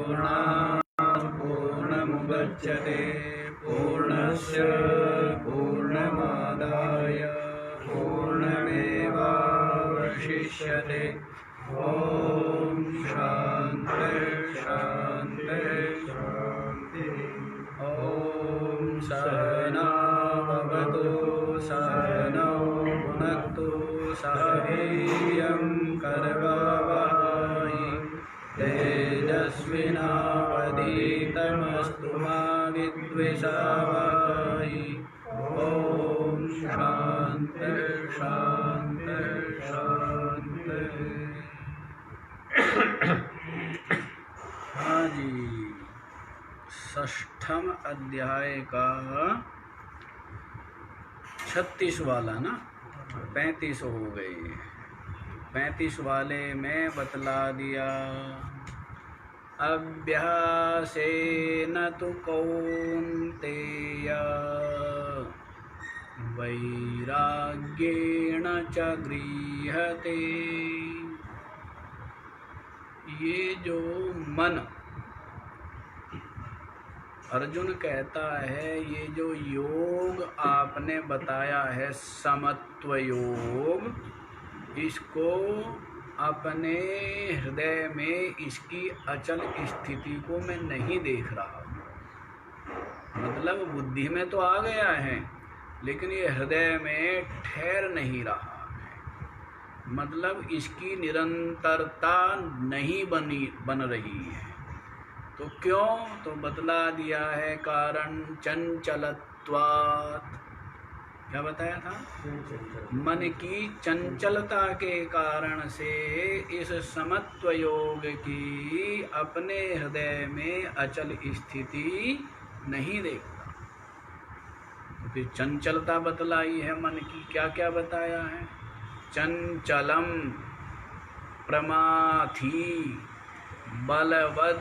पूर्णात् पूर्णमुदच्यते पूर्णस्य पूर्णमादाय पूर्णमेवावशिष्यते। ओम शांति शांति शांति। ओम सहना भवतु सहनौ भुनक्तु सह वीर्यं करवावहै तेजस्विनावधीतमस्तु मा विद्विषावहै। ओम शांति शांति शांति। हाँ जी, षष्ठम अध्याय का 36 वाला ना 35 हो गई। 35 वाले में बतला दिया अभ्यासेन तु कौन्तेय वैराग्येण च गृह्यते। ये जो मन, अर्जुन कहता है, ये जो योग आपने बताया है समत्व योग, इसको अपने हृदय में इसकी अचल स्थिति को मैं नहीं देख रहा। मतलब बुद्धि में तो आ गया है लेकिन ये हृदय में ठहर नहीं रहा। मतलब इसकी निरंतरता नहीं बन रही है। तो क्यों? तो बतला दिया है कारण चंचलत्वात्। क्या बताया था? मन की चंचलता के कारण से इस समत्व योग की अपने हृदय में अचल स्थिति नहीं देखता। तो फिर चंचलता बतलाई है मन की। क्या क्या बताया है? चंचलम, प्रमाथी, बलवद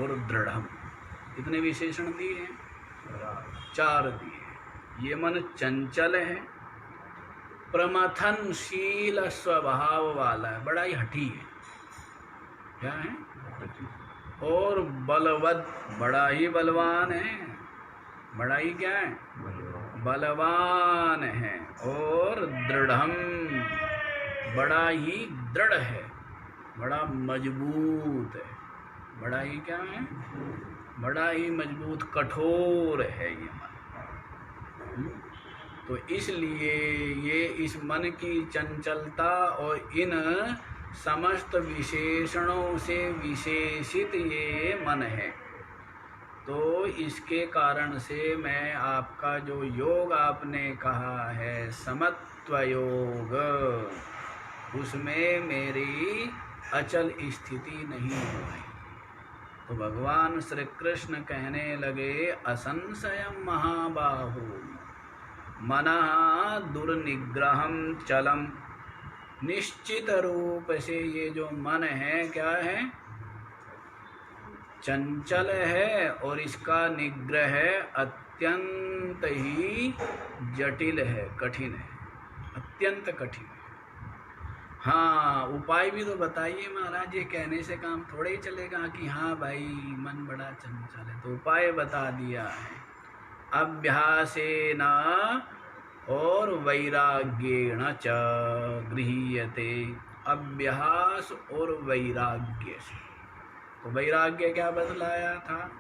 और दृढ़म। कितने विशेषण दिए हैं? 4 दिए। ये मन चंचल है, प्रमथनशील स्वभाव वाला है, बड़ा ही हठी है। क्या है? और बलवद, बड़ा ही बलवान है। बड़ा ही क्या है? बलवान है। और दृढ़म, बड़ा ही दृढ़ है, बड़ा मजबूत है। बड़ा ही क्या है? बड़ा ही मजबूत, कठोर है ये मन। तो इसलिए ये इस मन की चंचलता और इन समस्त विशेषणों से विशेषित ये मन है। तो इसके कारण से मैं आपका जो योग आपने कहा है समत्व योग, उसमें मेरी अचल स्थिति नहीं हो रही। तो भगवान श्री कृष्ण कहने लगे असंशयं महाबाहो मनः दुर्निग्रहं चलम। निश्चित रूप से ये जो मन है क्या है? चंचल है और इसका निग्रह अत्यंत ही जटिल है, कठिन है, अत्यंत कठिन है। हाँ, उपाय भी तो बताइए महाराज। ये कहने से काम थोड़े ही चलेगा कि हाँ भाई मन बड़ा चंचल है। तो उपाय बता दिया है अभ्यासेन और वैराग्येण च गृह्यते। अभ्यास और वैराग्य से। तो वैराग्य क्या बतलाया था?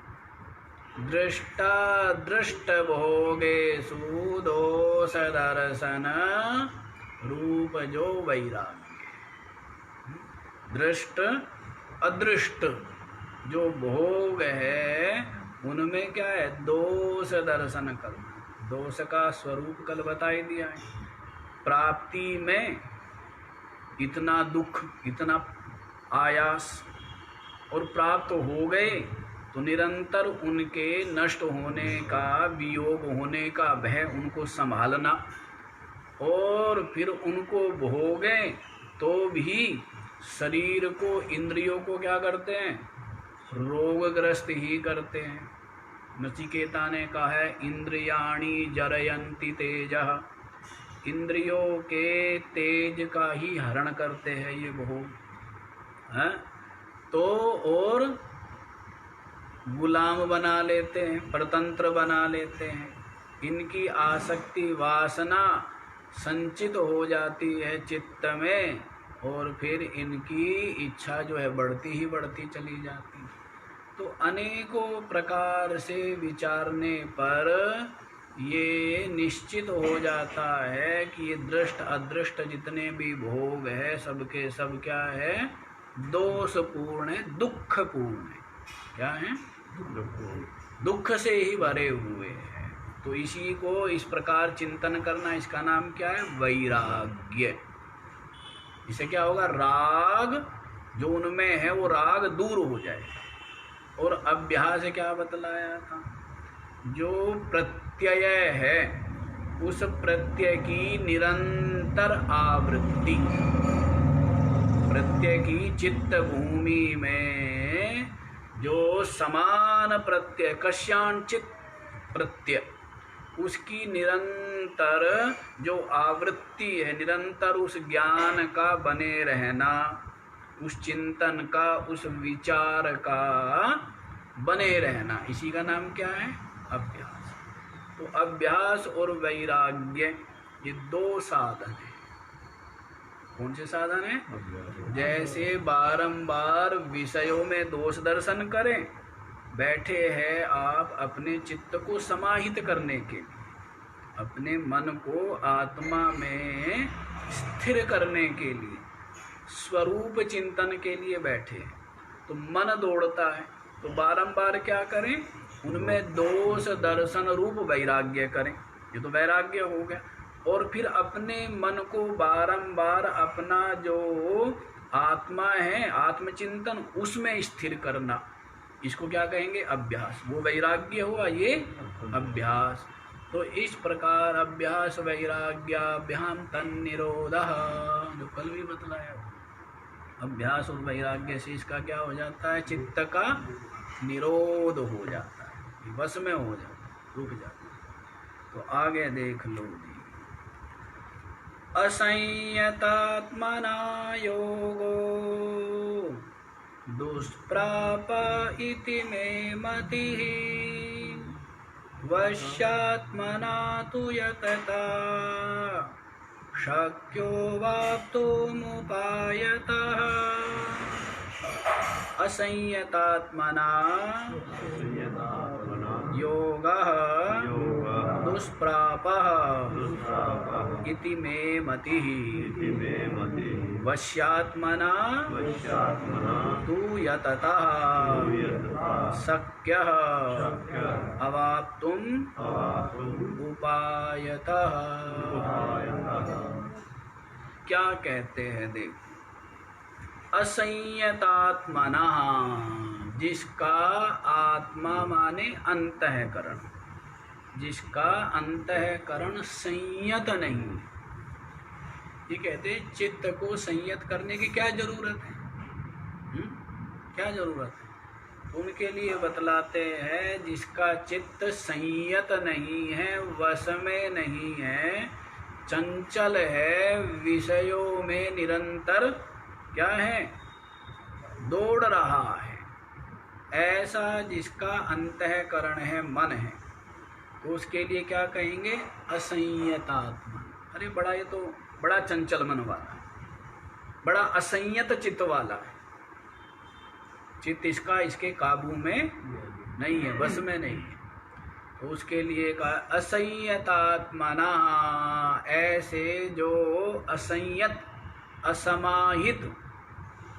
दृष्ट भोगेषु दोष दर्शन रूप जो वैराग्य। दृष्ट अदृष्ट जो भोग है उनमें क्या है? दोष दर्शन करना। दोष का स्वरूप कल बताई दिया है। प्राप्ति में इतना दुख, इतना आयास, और प्राप्त हो गए तो निरंतर उनके नष्ट होने का, वियोग होने का भय, उनको संभालना। और फिर उनको भोगे तो भी शरीर को, इंद्रियों को क्या करते हैं? रोगग्रस्त ही करते हैं। नचिकेता ने कहा है इंद्रियाणि जरयन्ति तेजः। इंद्रियों के तेज का ही हरण करते हैं ये भोग। तो और गुलाम बना लेते हैं, परतंत्र बना लेते हैं। इनकी आसक्ति वासना संचित हो जाती है चित्त में, और फिर इनकी इच्छा जो है बढ़ती ही बढ़ती चली जाती है। तो अनेकों प्रकार से विचारने पर ये निश्चित हो जाता है कि ये दृष्ट अदृष्ट जितने भी भोग है सबके सब क्या है, दोषपूर्ण है, दुखपूर्ण है। क्या है? दुख से ही भरे हुए हैं। तो इसी को इस प्रकार चिंतन करना, इसका नाम क्या है? वैराग्य। इससे क्या होगा? राग जो उनमें है वो राग दूर हो जाएगा। और अभ्यास क्या बतलाया था? जो प्रत्यय है उस प्रत्यय की निरंतर आवृत्ति, प्रत्यय की चित्त भूमि में जो समान प्रत्यय, कस्यांचित प्रत्यय, उसकी निरंतर जो आवृत्ति है, निरंतर उस ज्ञान का बने रहना, उस चिंतन का, उस विचार का बने रहना, इसी का नाम क्या है? अभ्यास। तो अभ्यास और वैराग्य ये दो साधन है। कौन से साधन है? जैसे बारंबार विषयों में दोष दर्शन करें, बैठे हैं आप अपने चित्त को समाहित करने के लिए, अपने मन को आत्मा में स्थिर करने के लिए, स्वरूप चिंतन के लिए बैठे हैं, तो मन दौड़ता है। तो बारंबार क्या करें? उनमें दोष दर्शन रूप वैराग्य करें। ये तो वैराग्य हो गया। और फिर अपने मन को बारंबार अपना जो आत्मा है, आत्मचिंतन, उसमें स्थिर करना, इसको क्या कहेंगे? अभ्यास। वो वैराग्य हुआ, ये अभ्यास। तो इस प्रकार अभ्यास वैराग्याभ्याम तन्निरोधः, जो कल भी बतलाया, अभ्यास और वैराग्य से इसका क्या हो जाता है? चित्त का निरोध हो जाता है, वश में हो जाता है, रुक जाता है। तो आगे देख लो जी। असंयतात्मना योगो दुष्प्राप इति मे मतिः, वश्यात्मना तु यतता शक्यो वाप्तुमुपायतः। असंयतात्मना योगः दुष्प्रापः इति मे मतिः, वश्यात्मना तु यततः शक्यः अवाप्तुम् उपायतः। क्या कहते हैं? देखो, असंयतात्मना, जिसका आत्मा माने अंतःकरण, जिसका अंतःकरण संयत नहीं। ये कहते हैं चित्त को संयत करने की क्या जरूरत है? क्या जरूरत है? उनके लिए बतलाते हैं जिसका चित्त संयत नहीं है, वश में नहीं है, चंचल है, विषयों में निरंतर क्या है? दौड़ रहा है, ऐसा जिसका अंतःकरण है, मन है, तो उसके लिए क्या कहेंगे? असंयतात्मा। अरे बड़ा, ये तो बड़ा चंचल मन वाला है, बड़ा असंयत चित्त वाला है, चित्त इसका इसके काबू में नहीं है, बस में नहीं है। तो उसके लिए कहा असंयतात्मना, ऐसे जो असंयत, असमाहित,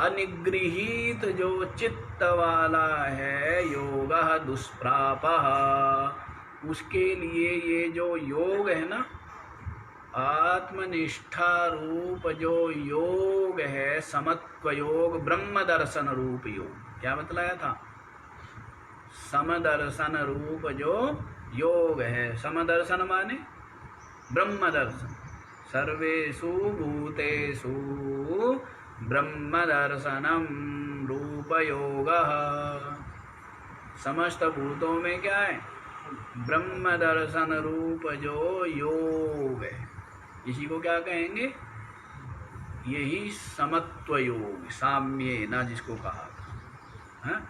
अनिगृहीत जो चित्त वाला है, योगः दुष्प्रापः, उसके लिए ये जो योग है ना, आत्मनिष्ठा रूप जो योग है, समत्व योग, ब्रह्म दर्शन रूप योग, क्या बतलाया था? समदर्शन रूप जो योग है, समदर्शन माने ब्रह्म दर्शन, सर्वेषु भूतेषु ब्रह्म दर्शनम रूप योगः। समस्त भूतों में क्या है? ब्रह्म दर्शन रूप जो योग है, इसी को क्या कहेंगे? यही समत्व योग, साम्य ना जिसको कहा था,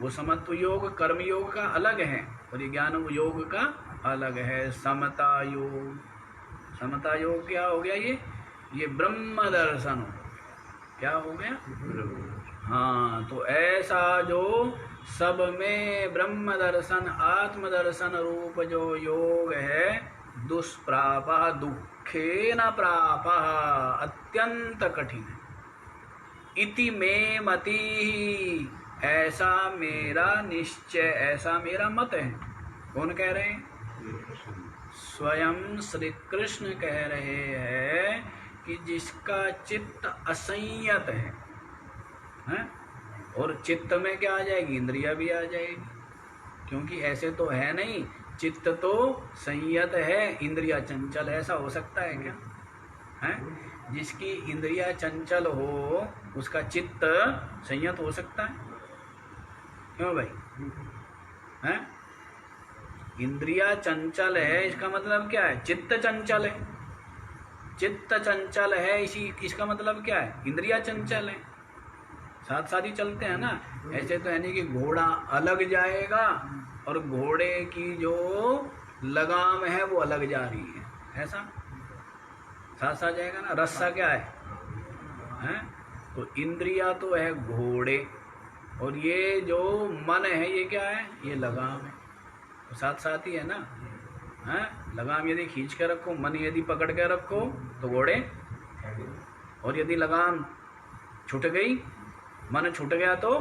वो समत्व योग कर्म योग का अलग है और ये ज्ञान योग का अलग है। समता योग, समता योग क्या हो गया? ये ब्रह्म दर्शन हो गया। क्या हो गया? हाँ, तो ऐसा जो सब में ब्रह्म दर्शन आत्म दर्शन रूप जो योग है, दुष्प्रापः दुखेन प्रापः, अत्यंत कठिन है। इति मे मति, ऐसा मेरा निश्चय, ऐसा मेरा मत है। कौन कह रहे हैं? स्वयं श्री कृष्ण कह रहे हैं कि जिसका चित्त असंयत है? और चित्त में क्या आ जाएगी? इंद्रिया भी आ जाएगी, क्योंकि ऐसे तो है नहीं, चित्त तो संयत है, इंद्रिया चंचल। ऐसा हो सकता है क्या? है? जिसकी इंद्रिया चंचल हो उसका चित्त संयत हो सकता है? क्यों भाई? है? इंद्रिया चंचल है, इसका मतलब क्या है? चित्त चंचल है। चित्त चंचल है, इसका मतलब क्या है? इंद्रिया चंचल है। साथ साथ ही चलते हैं ना। ऐसे तो है नहीं कि घोड़ा अलग जाएगा और घोड़े की जो लगाम है वो अलग जा रही है, ऐसा साथ साथ जाएगा ना। रस्सा क्या है? तो इंद्रिया तो है घोड़े, और ये जो मन है ये क्या है? ये लगाम है। तो साथ साथ ही है ना। लगाम यदि खींच के रखो, मन यदि पकड़ के रखो तो घोड़े, और यदि लगाम छूट गई, मन छूट गया तो,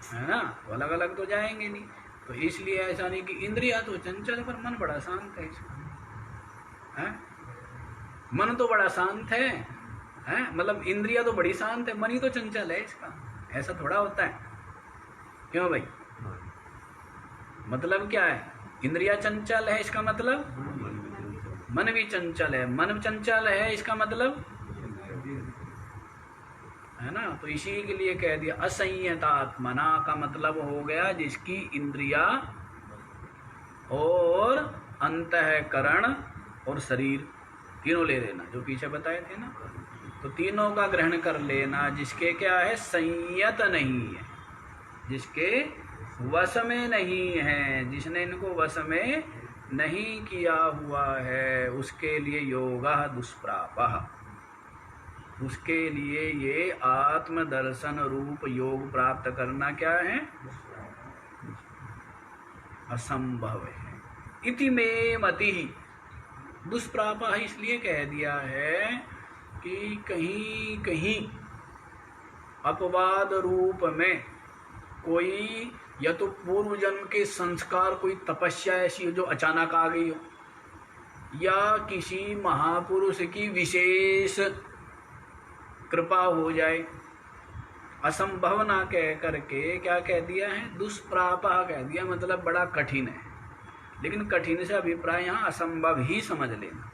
है ना, तो अलग अलग तो जाएंगे नहीं। तो इसलिए ऐसा नहीं कि इंद्रिया तो चंचल पर मन बड़ा शांत है इसका। मन तो बड़ा शांत है, मतलब इंद्रिया तो बड़ी शांत है, मन ही तो चंचल है इसका। ऐसा थोड़ा होता है। क्यों भाई? मतलब क्या है? इंद्रिया चंचल है, इसका मतलब मन भी चंचल है। मन चंचल है, इसका मतलब, है ना। तो इसी के लिए कह दिया असंयतात्मना का मतलब हो गया जिसकी इंद्रिया और अंतःकरण और शरीर तीनों ले लेना, जो पीछे बताए थे ना। तो तीनों का ग्रहण कर लेना, जिसके क्या है? संयत नहीं है, जिसके वश में नहीं है, जिसने इनको वश में नहीं किया हुआ है, उसके लिए योगः दुष्प्रापः, उसके लिए ये आत्म दर्शन रूप योग प्राप्त करना क्या है? असंभव है। इति मे मति, दुष्प्रापः इसलिए कह दिया है कि कहीं कहीं अपवाद रूप में कोई, या तो पूर्व जन्म के संस्कार, कोई तपस्या ऐसी जो अचानक आ गई हो, या किसी महापुरुष की विशेष कृपा हो जाए, असंभव ना कह करके क्या कह दिया है? दुष्प्रापः कह दिया, मतलब बड़ा कठिन है। लेकिन कठिन से अभिप्राय यहाँ असंभव ही समझ लेना।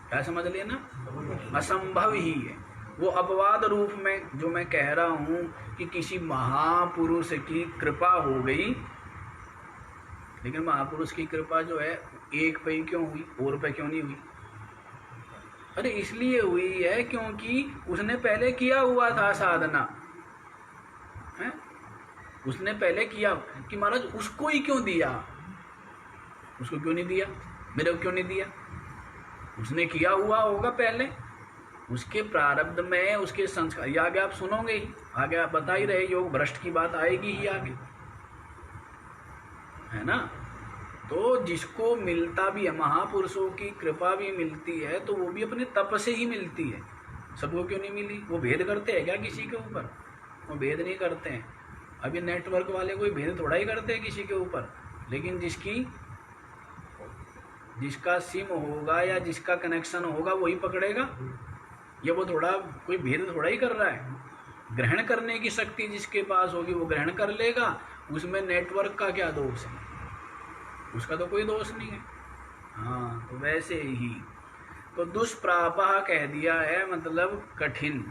क्या समझ लेना? असंभव ही है। वो अपवाद रूप में जो मैं कह रहा हूँ कि किसी महापुरुष की कृपा हो गई, लेकिन महापुरुष की कृपा जो है एक पे ही क्यों हुई, और पे क्यों नहीं हुई? अरे इसलिए हुई है क्योंकि उसने पहले किया हुआ था साधना, है? उसने पहले किया कि महाराज उसको ही क्यों दिया, उसको क्यों नहीं दिया, मेरे को क्यों नहीं दिया? उसने किया हुआ होगा पहले, उसके प्रारब्ध में, उसके संस्कार। ये आगे आप सुनोगे ही, आगे आप बता ही रहे, योग भ्रष्ट की बात आएगी ही आगे, है ना। तो जिसको मिलता भी है, महापुरुषों की कृपा भी मिलती है, तो वो भी अपने तप से ही मिलती है। सबको क्यों नहीं मिली? वो भेद करते हैं क्या किसी के ऊपर? वो भेद नहीं करते हैं। अभी नेटवर्क वाले कोई भेद थोड़ा ही करते हैं किसी के ऊपर, लेकिन जिसका सिम होगा या जिसका कनेक्शन होगा वही पकड़ेगा। ये वो थोड़ा कोई भेद थोड़ा ही कर रहा है। ग्रहण करने की शक्ति जिसके पास होगी वो ग्रहण कर लेगा, उसमें नेटवर्क का क्या दोष है? उसका तो कोई दोष नहीं है। हाँ, तो वैसे ही तो दुष्प्रापः कह दिया है, मतलब कठिन,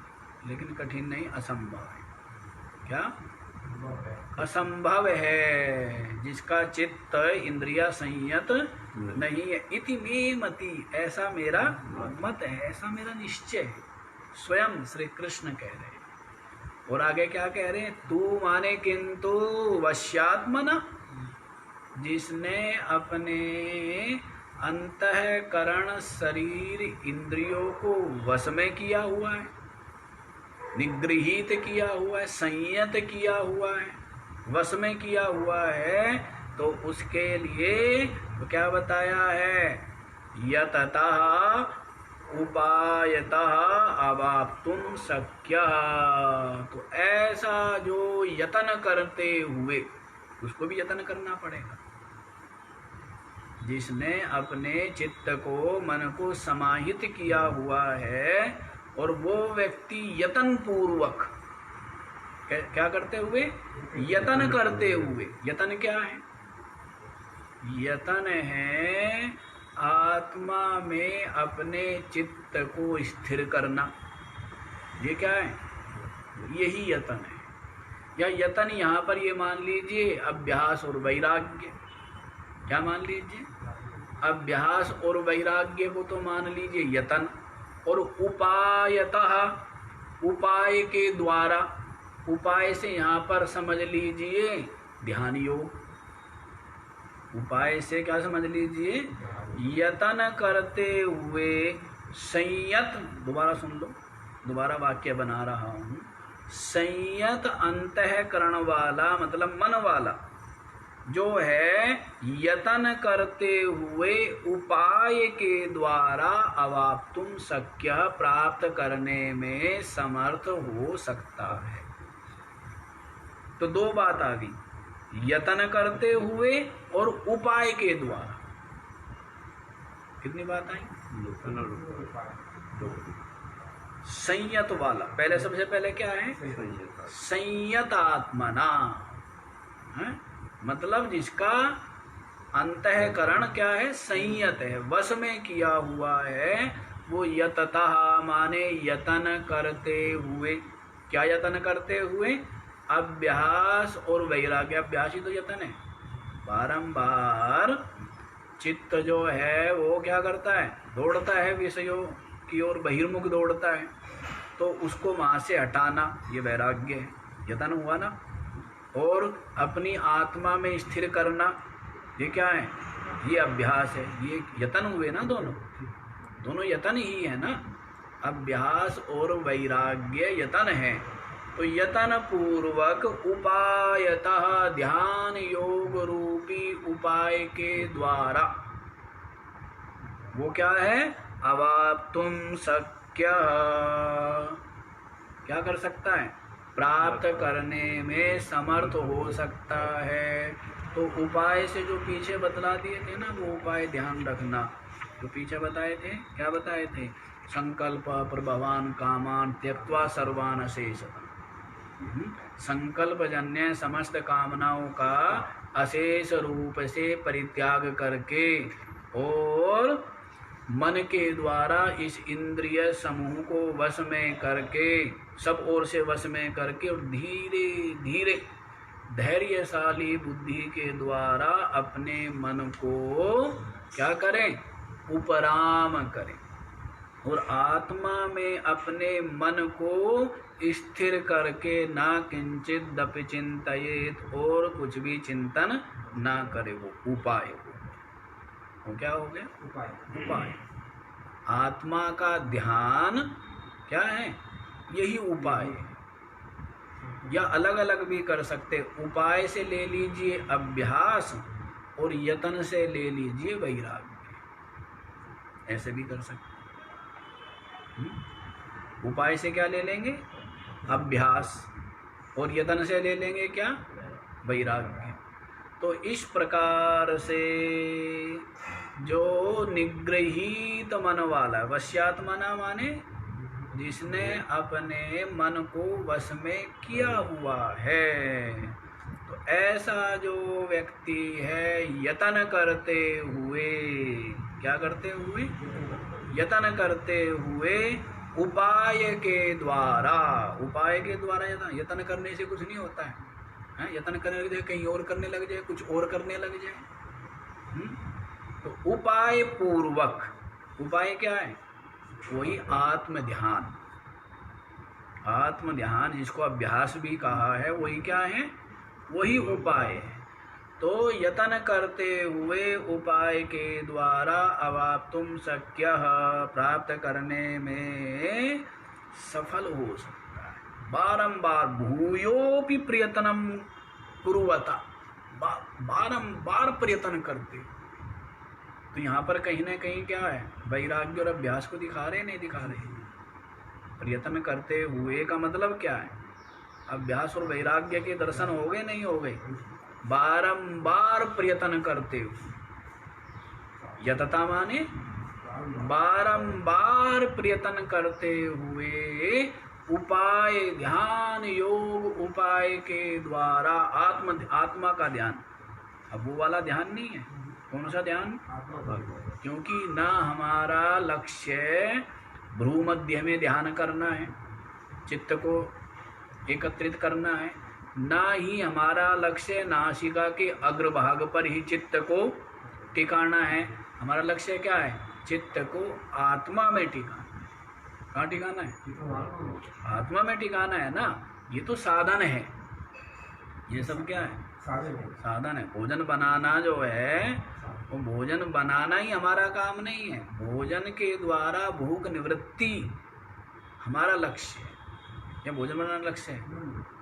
लेकिन कठिन नहीं, असंभव है। क्या? असंभव है, जिसका चित्त इंद्रिया संयत नहीं है। इति मे मति, ऐसा मेरा मत है, ऐसा मेरा निश्चय है। स्वयं श्री कृष्ण कह रहे हैं। और आगे क्या कह रहे हैं? तू माने किंतु वश्यात्मना, जिसने अपने अंतःकरण शरीर इंद्रियों को वश में किया हुआ है, निगृहीत किया हुआ है, संयत किया हुआ है, वश में किया हुआ है, तो उसके लिए तो क्या बताया है? यततः उपायतः अवाप्तुम शक्यः। तो ऐसा जो यतन करते हुए, उसको भी यतन करना पड़ेगा, जिसने अपने चित्त को, मन को समाहित किया हुआ है, और वो व्यक्ति यतन पूर्वक, क्या करते हुए? यतन करते हुए। यतन क्या है? यतन है आत्मा में अपने चित्त को स्थिर करना। ये क्या है? यही यतन है। या यतन यहाँ पर ये मान लीजिए अभ्यास और वैराग्य। क्या मान लीजिए? अभ्यास और वैराग्य को तो मान लीजिए यतन, और उपायतः, उपाय के द्वारा, उपाय से यहाँ पर समझ लीजिए ध्यान योग। उपाय से क्या समझ लीजिए? यतन करते हुए संयत, दोबारा सुन लो, दोबारा वाक्य बना रहा हूँ, संयत अंतःकरण वाला, मतलब मन वाला जो है, यतन करते हुए उपाय के द्वारा अवाप्तुम शक्य, प्राप्त करने में समर्थ हो सकता है। तो दो बात आ गई, यतन करते हुए और उपाय के द्वारा। कितनी बात आई? संयत वाला, पहले सबसे पहले क्या है? संयत आत्मना है, मतलब जिसका अंतःकरण क्या है? संयत है, वश में किया हुआ है। वो यततः माने यतन करते हुए। क्या यतन करते हुए? अभ्यास और वैराग्य। अभ्यास ही तो यतन है। बारंबार चित्त जो है वो क्या करता है? दौड़ता है विषयों की ओर, बहिर्मुख दौड़ता है, तो उसको वहाँ से हटाना, ये वैराग्य है, यतन हुआ ना। और अपनी आत्मा में स्थिर करना, ये क्या है? ये अभ्यास है। ये यतन हुए ना, दोनों यतन ही है ना। अभ्यास और वैराग्य यतन है। तो यतन पूर्वक उपायतः, ध्यान योग रूपी उपाय के द्वारा वो क्या है? अवाप्तुम शक्य, क्या कर सकता है? प्राप्त करने में समर्थ हो सकता है। तो उपाय से जो पीछे बतला दिए थे ना, वो उपाय ध्यान रखना। जो पीछे बताए थे, क्या बताए थे? संकल्प प्रभवान कामान त्यक्त्वा सर्वान अशेषतः। संकल्प जन्य समस्त कामनाओं का अशेष रूप से परित्याग करके और मन के द्वारा इस इंद्रिय समूह को वश में करके, सब ओर से वश में करके, और धीरे धीरे धैर्यशाली बुद्धि के द्वारा अपने मन को क्या करें? उपराम करें, और आत्मा में अपने मन को स्थिर करके ना किंचित दपि चिंतयेत, और कुछ भी चिंतन ना करे। वो उपाय वो क्या हो गया? उपाय। आत्मा का ध्यान क्या है? यही उपाय है। या अलग अलग भी कर सकते। उपाय से ले लीजिए अभ्यास, और यतन से ले लीजिए वैराग्य, ऐसे भी कर सकते। उपाय से क्या ले लेंगे? अभ्यास, और यतन से ले लेंगे क्या? वैराग्य। तो इस प्रकार से जो निगृहीत मन वाला, वश्यात्मना माने जिसने अपने मन को वश में किया हुआ है, तो ऐसा जो व्यक्ति है यतन करते हुए, क्या करते हुए? यतन करते हुए उपाय के द्वारा। उपाय के द्वारा यतन करने से कुछ नहीं होता है, यतन करने लग जाए, कहीं और करने लग जाए, कुछ और करने लग जाए। तो उपाय पूर्वक, उपाय क्या है? वही आत्म ध्यान। आत्म ध्यान जिसको अभ्यास भी कहा है वही क्या है, वही उपाय है। तो यतन करते हुए उपाय के द्वारा अवाप्तुम शक्य, प्राप्त करने में सफल हो सकता है। बारंबार भूयोपि प्रयत्नम कुर्वता, बारंबार प्रयत्न करते। तो यहाँ पर कहीं ना कहीं क्या है, वैराग्य और अभ्यास को दिखा रहे नहीं दिखा रहे। प्रयत्न करते हुए का मतलब क्या है, अभ्यास और वैराग्य के दर्शन हो गए नहीं हो गए, बारंबार प्रयत्न करते हुए। यतता माने बारंबार प्रयत्न करते हुए उपाय, ध्यान योग उपाय के द्वारा आत्मा का ध्यान। अब वो वाला ध्यान नहीं है, कौन सा ध्यान, क्योंकि ना हमारा लक्ष्य भ्रू मध्य में ध्यान करना है, चित्त को एकत्रित करना है, ना ही हमारा लक्ष्य नासिका के अग्रभाग पर ही चित्त को टिकाना है। हमारा लक्ष्य क्या है, चित्त को आत्मा में टिकाना है। कहाँ टिकाना है, आत्मा में टिकाना है ना। ये तो साधन है, ये सब क्या है, साधन है। भोजन बनाना जो है, वो भोजन बनाना ही हमारा काम नहीं है, भोजन के द्वारा भूख निवृत्ति हमारा लक्ष्य है। या भोजन बनाना लक्ष्य है,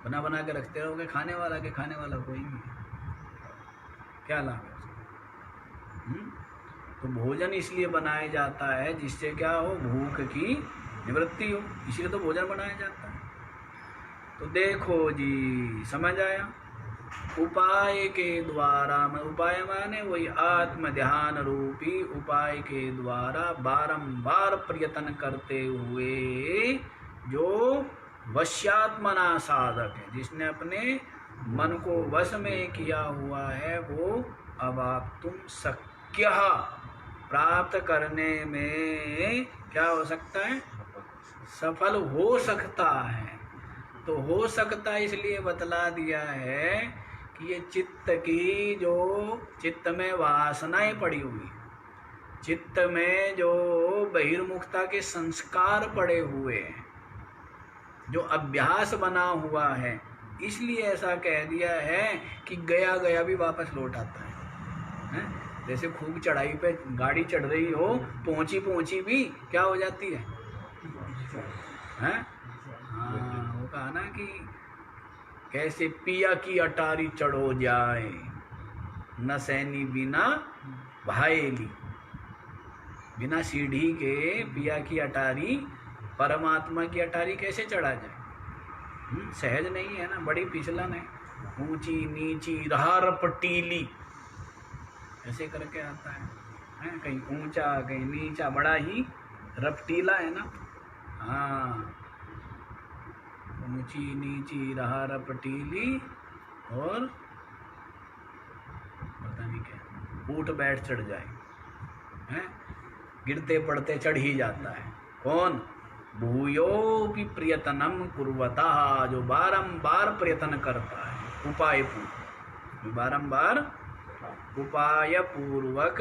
बना बना के रखते रहोगे, खाने वाला कोई नहीं, क्या लाभ है उसका। तो भोजन इसलिए बनाया जाता है जिससे क्या हो, भूख की निवृत्ति हो, इसलिए तो भोजन बनाया जाता है। तो देखो जी, समझ आया। उपाय के द्वारा, उपाय माने वही आत्म ध्यान रूपी उपाय के द्वारा बारंबार प्रयत्न करते हुए जो वश्यात्मना साधक है, जिसने अपने मन को वश में किया हुआ है, वो अवाप्तुम शक्य, प्राप्त करने में क्या हो सकता है, सफल हो सकता है। तो हो सकता है इसलिए बतला दिया है कि ये चित्त की जो चित्त में वासनाएं पड़ी हुई, चित्त में जो बहिर्मुखता के संस्कार पड़े हुए हैं, जो अभ्यास बना हुआ है, इसलिए ऐसा कह दिया है कि गया गया भी वापस लौट आता है। जैसे खूब चढ़ाई पे गाड़ी चढ़ रही हो, पहुंची भी क्या हो जाती है, हैं? हाँ, वो कहा ना कि कैसे पिया की अटारी चढ़ो जाए, न सैनी बिना भाईली। बिना सीढ़ी के पिया की अटारी, परमात्मा की अटारी कैसे चढ़ा जाए, सहज नहीं है ना, बड़ी फिसलन है, ऊंची नीची राह रपटीली, ऐसे करके आता है, कहीं ऊंचा कहीं नीचा, बड़ा ही रपटीला है ना। हाँ, ऊंची नीची राह रपटीली, और पता नहीं क्या, उठ बैठ चढ़ जाए, हैं? गिरते पड़ते चढ़ ही जाता है। कौन, भूयोपि प्रयत्नम कुर्वता, जो बारंबार प्रयत्न करता है, उपाय पूर्वक, बारंबार उपाय पूर्वक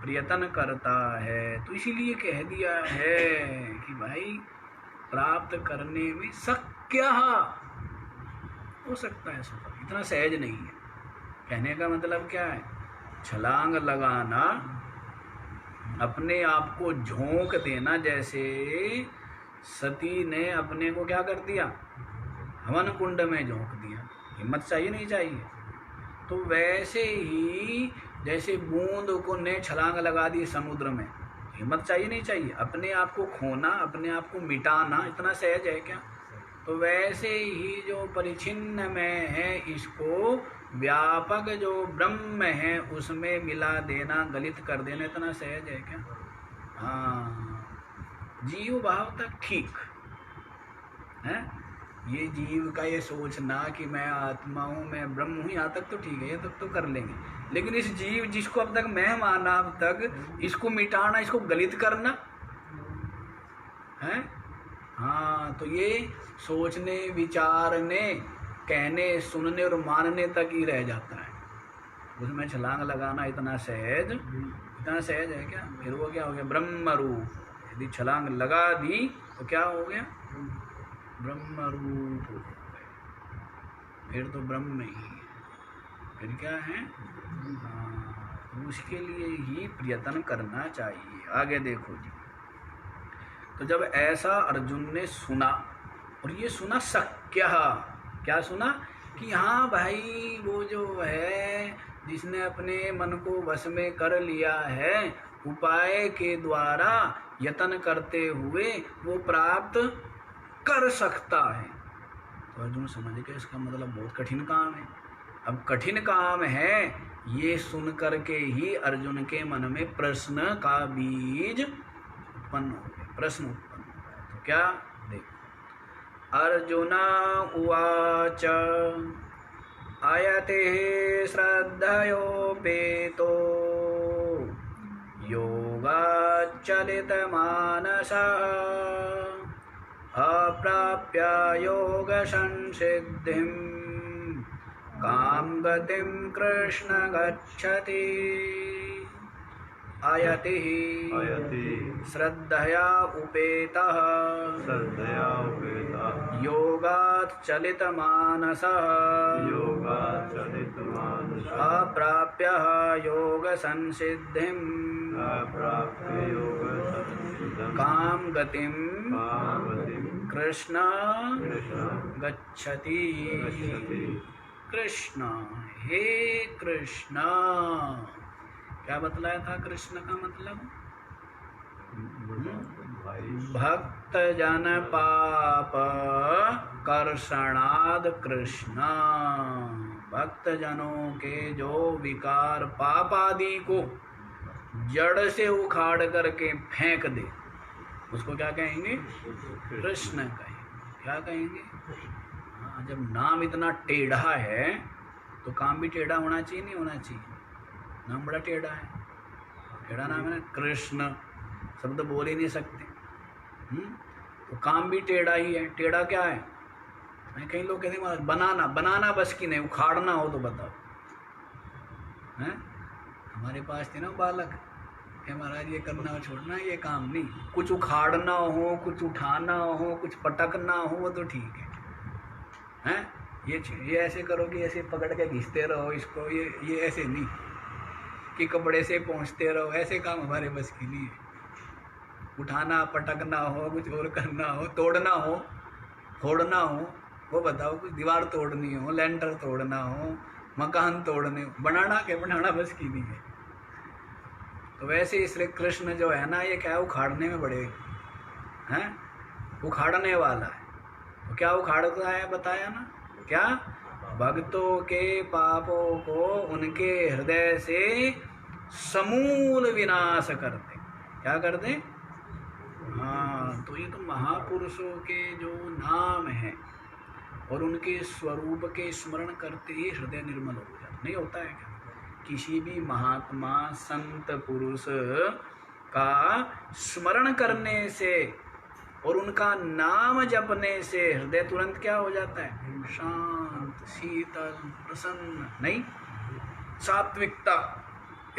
प्रयत्न करता है। तो इसीलिए कह दिया है कि भाई प्राप्त करने में शक्य हो सकता है सफल, इतना सहज नहीं है। कहने का मतलब क्या है, छलांग लगाना, अपने आप को झोंक देना। जैसे सती ने अपने को क्या कर दिया, हवन कुंड में झोंक दिया, हिम्मत चाहिए नहीं चाहिए। तो वैसे ही जैसे बूंद को ने छलांग लगा दी समुद्र में, हिम्मत चाहिए नहीं चाहिए। अपने आप को खोना, अपने आप को मिटाना इतना सहज है क्या। तो वैसे ही जो परिच्छिन्न में है, इसको व्यापक जो ब्रह्म है उसमें मिला देना, गलित कर देना इतना सहज है क्या। हाँ, जीव भाव तक ठीक है, ये जीव का ये सोचना कि मैं आत्मा हूँ, मैं ब्रह्म हूँ, यहाँ तक तो ठीक है, ये तक तो कर लेंगे। लेकिन इस जीव जिसको अब तक मैं माना, अब तक इसको मिटाना, इसको गलित करना है। हाँ, तो ये सोचने, विचारने, कहने, सुनने और मानने तक ही रह जाता है। उसमें छलांग लगाना इतना सहज है क्या। फिर वो क्या हो गया, ब्रह्म रूप। यदि छलांग लगा दी तो क्या हो गया, ब्रह्म रूप हो गए, फिर तो ब्रह्म ही है, फिर क्या है? हाँ, उसके लिए ही प्रयत्न करना चाहिए। आगे देखो जी, तो जब ऐसा अर्जुन ने सुना, और ये सुना शक्य, क्या सुना? कि हाँ भाई, वो जो है जिसने अपने मन को वश में कर लिया है, उपाय के द्वारा यत्न करते हुए वो प्राप्त कर सकता है। तो अर्जुन समझ गए इसका मतलब बहुत कठिन काम है। अब कठिन काम है, ये सुन करके ही अर्जुन के मन में प्रश्न का बीज उत्पन्न हो गया, प्रश्न उत्पन्न हो गया। तो क्या? देखो, अर्जुन उवाच आयते श्रद्धयोपेतो योगाच्चलितमानसः अप्राप्य योगसंसिद्धिं कां गतिं कृष्ण गच्छति। आयति श्रद्धया उपेतः योगात् चलितमानसः अप्राप्य योगसंसिद्धिं कां गतिं कृष्ण गच्छति। कृष्ण, हे कृष्ण, क्या बतलाया था कृष्ण का मतलब? भक्त जन पाप कर्षणाद कृष्ण। भक्त जनों के जो विकार पाप आदि को जड़ से उखाड़ करके फेंक दे, उसको क्या कहेंगे? कृष्ण कहेंगे। क्या कहेंगे? हाँ, जब नाम इतना टेढ़ा है तो काम भी टेढ़ा होना चाहिए, नहीं होना चाहिए? नाम बड़ा टेढ़ा है, टेढ़ा नाम है ना, कृष्ण शब्द बोल ही नहीं सकते। तो काम भी टेढ़ा ही है। टेढ़ा क्या है? कई लोग कहते हैं बनाना, बनाना बस की नहीं, उखाड़ना हो तो बताओ। हैं? हमारे पास थे ना बालक, कि महाराज ये करना हो, छोड़ना ये काम नहीं, कुछ उखाड़ना हो, कुछ उठाना हो, कुछ पटकना हो तो ठीक है। हैं? ये ऐसे करो कि ऐसे पकड़ के घिसते रहो इसको, ये ऐसे नहीं कि कपड़े से पहुँचते रहो, ऐसे काम हमारे बस की नहीं है। उठाना, पटकना हो, कुछ और करना हो, तोड़ना हो, फोड़ना हो, वो बताओ। कुछ दीवार तोड़नी हो, लेंटर तोड़ना हो, मकान तोड़ने हो, बनाना बस की नहीं है। तो वैसे इसलिए कृष्ण जो है ना, ये क्या है, उखाड़ने में बड़े हैं, उखाड़ने वाला है। तो क्या उखाड़ता है बताया ना? क्या? भक्तों के पापों को उनके हृदय से समूल विनाश करते। क्या करते? हाँ, तो ये तो महापुरुषों के जो नाम है और उनके स्वरूप के स्मरण करते ही हृदय निर्मल हो जाता। नहीं होता है क्या? किसी भी महात्मा संत पुरुष का स्मरण करने से और उनका नाम जपने से हृदय तुरंत क्या हो जाता है? शांत, शीतल, प्रसन्न। नहीं, सात्विकता,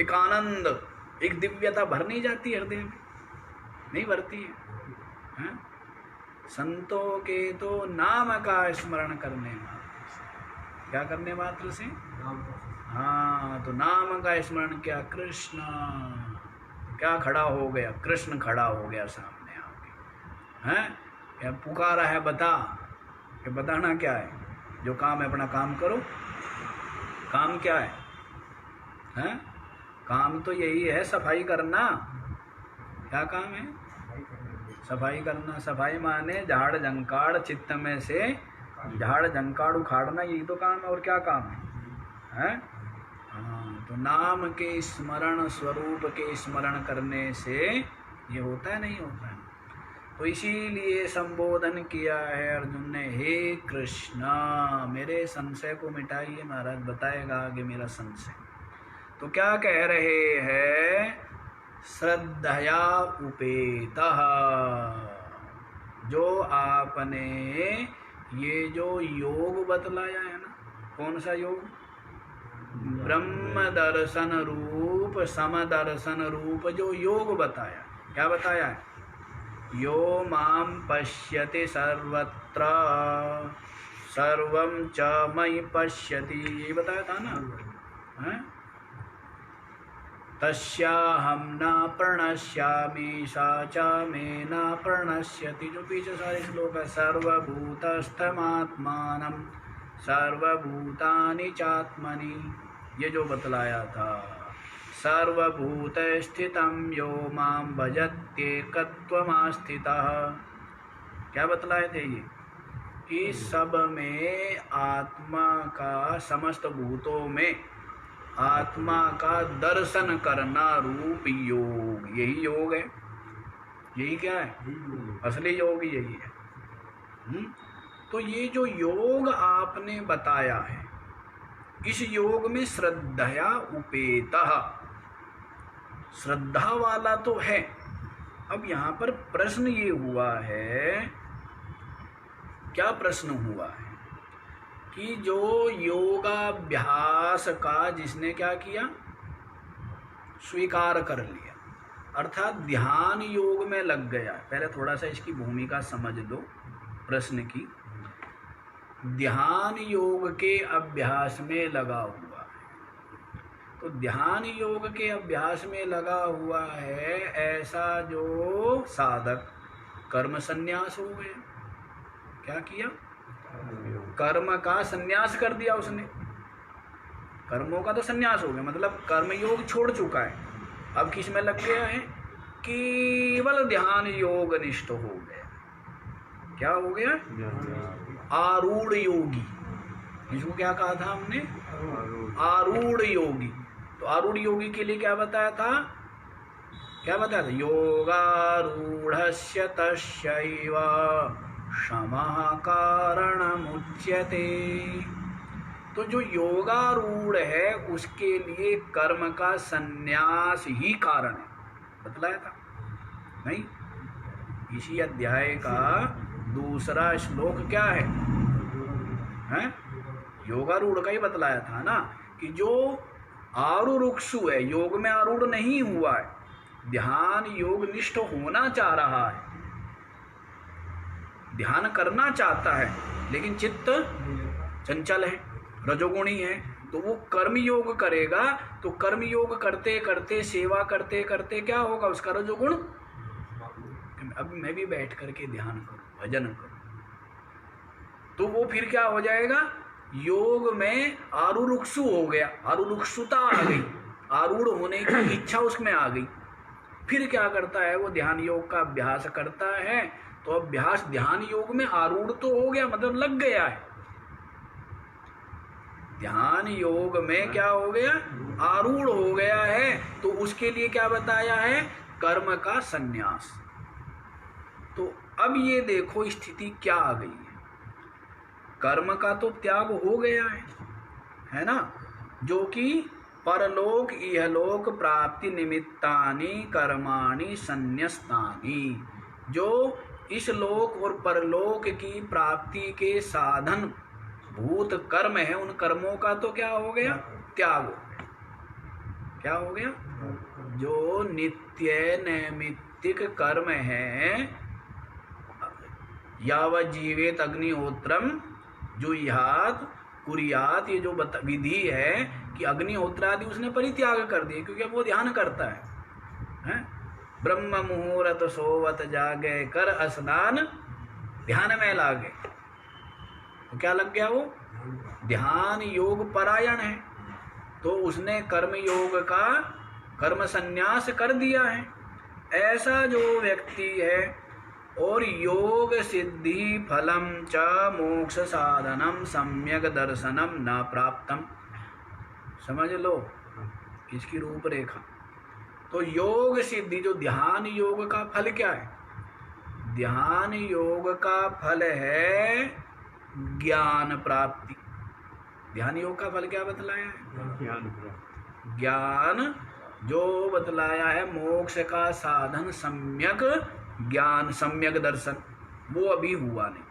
एक आनंद, एक दिव्यता भर नहीं जाती हृदय में? नहीं भरती है? संतों के तो नाम का स्मरण करने मात्र से। क्या करने मात्र से? हाँ, तो नाम का स्मरण किया, कृष्ण, क्या खड़ा हो गया? कृष्ण खड़ा हो गया सामने आके। हैं? क्या पुकारा है? बता। कि बताना क्या है? जो काम है अपना काम करो। काम क्या है? हैं? काम तो यही है, सफाई करना। क्या काम है? सफाई करना। सफाई माने झाड़ झंकाड़, चित्त में से झाड़ झंकाड़ उखाड़ना, यही तो काम है। और क्या काम है? हैं? हाँ, तो नाम के स्मरण, स्वरूप के स्मरण करने से ये होता है, नहीं होता है? तो इसीलिए संबोधन किया है अर्जुन ने, हे कृष्णा, मेरे संशय को मिटाइए। महाराज बताएगा आगे मेरा संशय। तो क्या कह रहे हैं? श्रद्धया उपेतः, जो आपने ये जो योग बतलाया है ना, कौन सा योग? ब्रह्म दर्शन रूप, समदर्शन रूप जो योग बताया। क्या बताया है? यो माम पश्यति सर्वत्र सर्वत्र सर्वं च मयि पश्यति, ये बताया था ना, हैं? तस्याहं न प्रणश्यामि सा च मे न प्रणश्यति, जो पीछे सारे श्लोक है। सर्वभूतस्थमात्मानं सर्वभूतानि चात्मनि, ये जो बतलाया था। सर्वभूत स्थितं यो मां भजत्येकत्वमास्थितः, क्या बतलाए थे ये? कि सब में आत्मा का, समस्त भूतों में आत्मा का दर्शन करना रूप योग, यही योग है। यही क्या है? असली योग यही है। तो ये जो योग आपने बताया है, इस योग में श्रद्धया उपेतः, श्रद्धा वाला तो है। अब यहाँ पर प्रश्न ये हुआ है, क्या प्रश्न हुआ है कि जो योगाभ्यास का जिसने क्या किया, स्वीकार कर लिया, अर्थात ध्यान योग में लग गया। पहले थोड़ा सा इसकी भूमिका समझ लो प्रश्न की। ध्यान योग के अभ्यास में लगा हुआ है, तो ध्यान योग के अभ्यास में लगा हुआ है ऐसा जो साधक, कर्म संन्यास हो गया। क्या किया? कर्म का संन्यास कर दिया उसने। कर्मों का तो संन्यास हो गया, मतलब कर्म योग छोड़ चुका है। अब किस में लग गया है? केवल ध्यान योग निष्ठ हो गया। क्या हो गया? आरूढ़ योगी। इसको क्या कहा था हमने? आरूढ़ योगी। तो आरूढ़ योगी के लिए क्या बताया था? क्या बताया था? योगारूढ़स्य तस्यैव शमः कारणमुच्यते। तो जो योगारूढ़ है उसके लिए कर्म का संन्यास ही कारण है, बतलाया था नहीं? इसी अध्याय का दूसरा श्लोक क्या है? हैं? योगारूढ़ का ही बतलाया था ना, कि जो आरूढ़ है, योग में आरूढ़ नहीं हुआ है, ध्यान योग निष्ठ होना चाह रहा है, ध्यान करना चाहता है, लेकिन चित्त चंचल है, रजोगुणी है, तो वो कर्म योग करेगा। तो कर्म योग करते करते, सेवा करते करते क्या होगा? उसका रजोगुण, अब मैं भी बैठ करके ध्यान करूं, भजन करूं, तो वो फिर क्या हो जाएगा? योग में आरूढ़ हो गया, आरूढ़ता आ गई, आरूढ़ होने की इच्छा उसमें आ गई। फिर क्या करता है? वो ध्यान योग का अभ्यास करता है। तो अभ्यास ध्यान योग में आरूढ़ तो हो गया, मतलब लग गया है। ध्यान योग में क्या हो गया? आरूढ़ हो गया है। तो उसके लिए क्या बताया है? कर्म का संन्यास। तो अब ये देखो स्थिति क्या आ गई है। कर्म का तो त्याग हो गया है ना, जो कि परलोक इहलोक प्राप्ति निमित्तानि कर्माणि संन्यस्तानि, जो इस लोक और परलोक की प्राप्ति के साधन भूत कर्म है, उन कर्मों का तो क्या हो गया? त्याग हो गया। क्या हो गया? जो नित्य नैमित्तिक कर्म है, यावत जीवेत अग्निहोत्रम जुह्यात कुर्यात, ये जो विधि है कि अग्निहोत्रादि उसने परित्याग कर दिए, क्योंकि अब वो ध्यान करता है? ब्रह्म मुहूर्त सोवत जागे कर स्नान ध्यान में लागे। तो क्या लग गया? वो ध्यान योग परायण है, तो उसने कर्म योग का कर्म संन्यास कर दिया है। ऐसा जो व्यक्ति है, और योग सिद्धि फलम च मोक्ष साधनम सम्यक दर्शनम न प्राप्तम। समझ लो इसकी रूपरेखा। तो योग सिद्धि, जो ध्यान योग का फल क्या है? ध्यान योग का फल है ज्ञान प्राप्ति। ध्यान योग का फल क्या बतलाया है? ज्ञान जो बतलाया है, मोक्ष का साधन सम्यक ज्ञान, सम्यक दर्शन, वो अभी हुआ नहीं।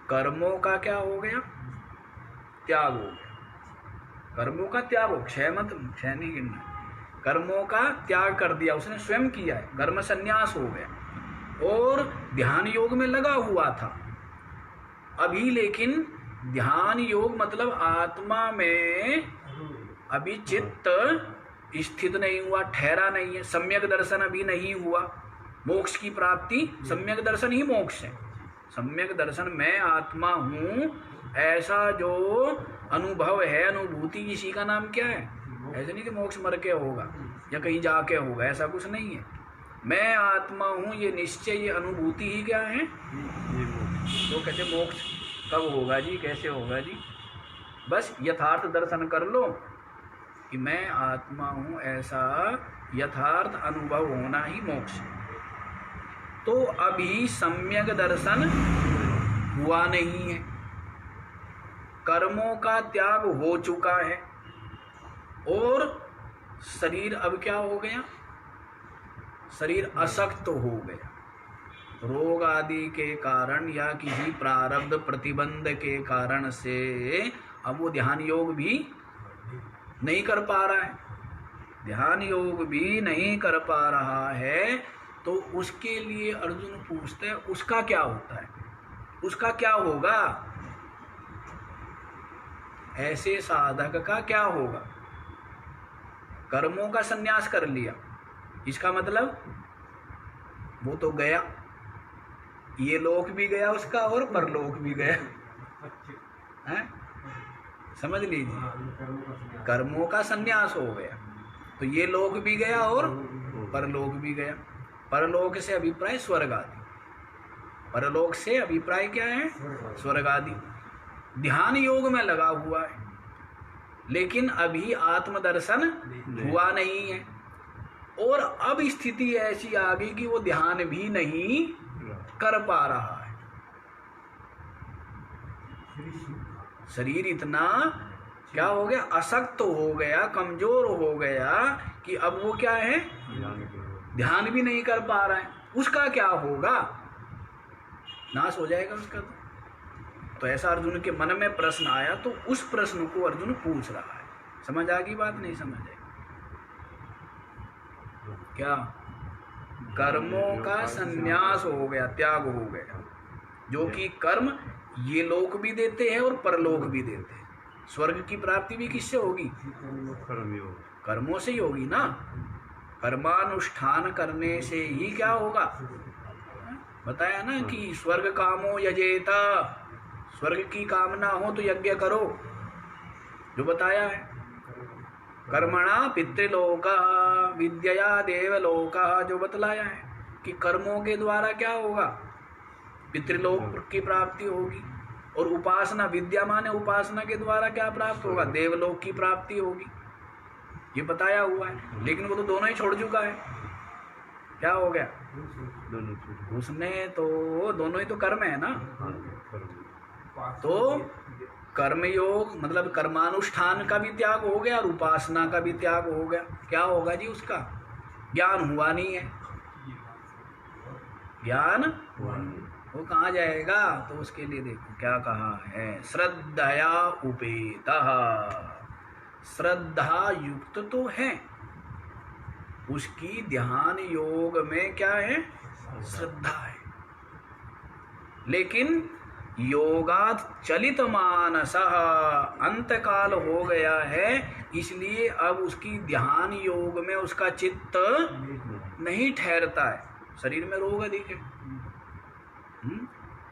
कर्मों का क्या हो गया? त्याग हो गया। कर्मों का त्याग हो, क्षय नहीं गिनना, कर्मों का त्याग कर दिया उसने, स्वयं किया है, कर्म संन्यास हो गया। और ध्यान योग में लगा हुआ था अभी, लेकिन ध्यान योग मतलब आत्मा में अभी चित्त स्थित नहीं हुआ, ठहरा नहीं है, सम्यक दर्शन अभी नहीं हुआ। मोक्ष की प्राप्ति सम्यक दर्शन ही मोक्ष है। सम्यक दर्शन मैं आत्मा हूँ ऐसा जो अनुभव है, अनुभूति, इसी का नाम क्या है? ऐसे नहीं कि मोक्ष मर के होगा या कहीं जाके होगा, ऐसा कुछ नहीं है। मैं आत्मा हूँ ये निश्चय, ये अनुभूति ही क्या है? तो कहते मोक्ष कब होगा जी, कैसे होगा जी? बस यथार्थ दर्शन कर लो कि मैं आत्मा हूँ ऐसा यथार्थ अनुभव होना ही मोक्ष है। तो अभी सम्यक दर्शन हुआ नहीं है, कर्मों का त्याग हो चुका है और शरीर अब क्या हो गया? शरीर अशक्त हो गया। रोग आदि के कारण या किसी प्रारब्ध प्रतिबंध के कारण से अब वो ध्यान योग भी नहीं कर पा रहा है। ध्यान योग भी नहीं कर पा रहा है, तो उसके लिए अर्जुन पूछते हैं उसका क्या होता है, उसका क्या होगा? ऐसे साधक का क्या होगा? कर्मों का संन्यास कर लिया, इसका मतलब वो तो गया, ये लोक भी गया उसका और परलोक भी गया है? समझ लीजिए, कर्मों का संन्यास हो गया तो ये लोक भी गया और परलोक भी गया। परलोक से अभिप्राय स्वर्ग आदि, परलोक से अभिप्राय क्या है? स्वर्ग आदि। ध्यान योग में लगा हुआ है लेकिन अभी आत्मदर्शन हुआ नहीं है और अब स्थिति ऐसी आ गई कि वो ध्यान भी नहीं कर पा रहा है। शरीर इतना क्या हो गया? अशक्त हो गया, कमजोर हो गया कि अब वो क्या है? ध्यान भी नहीं कर पा रहा है। उसका क्या होगा? नाश हो जाएगा उसका। तो ऐसा अर्जुन के मन में प्रश्न आया, तो उस प्रश्न को अर्जुन पूछ रहा है। समझ आ गई बात? नहीं समझ आई क्या? कर्मों का संन्यास हो गया, त्याग हो गया, जो कि कर्म ये लोक भी देते हैं और परलोक भी देते हैं। स्वर्ग की प्राप्ति भी किससे होगी? कर्मों से ही होगी ना। कर्मानुष्ठान करने से ही क्या होगा? बताया ना कि स्वर्ग कामो यजेता, स्वर्ग की कामना हो तो यज्ञ करो, जो बताया है। कर्मणा पितृलोका विद्या देवलोका, जो बतलाया है कि कर्मों के द्वारा क्या होगा? पितृलोक की प्राप्ति होगी। और उपासना, विद्या माने उपासना के द्वारा क्या प्राप्त होगा? देवलोक की प्राप्ति होगी। ये बताया हुआ है, लेकिन वो तो दोनों ही छोड़ चुका है। क्या हो गया? उसने तो दोनों ही तो कर्म है ना। तो कर्मयोग मतलब कर्मानुष्ठान का भी त्याग हो गया और उपासना का भी त्याग हो गया। क्या होगा जी उसका? ज्ञान हुआ नहीं है। ज्ञान वो कहाँ जाएगा? तो उसके लिए देखो क्या कहा है, श्रद्धया उपेतः। श्रद्धा युक्त तो है, उसकी ध्यान योग में क्या है? श्रद्धा है, लेकिन योगात चलित मानसः, अंतकाल हो गया है, इसलिए अब उसकी ध्यान योग में उसका चित्त नहीं ठहरता है। शरीर में रोग अधिक है,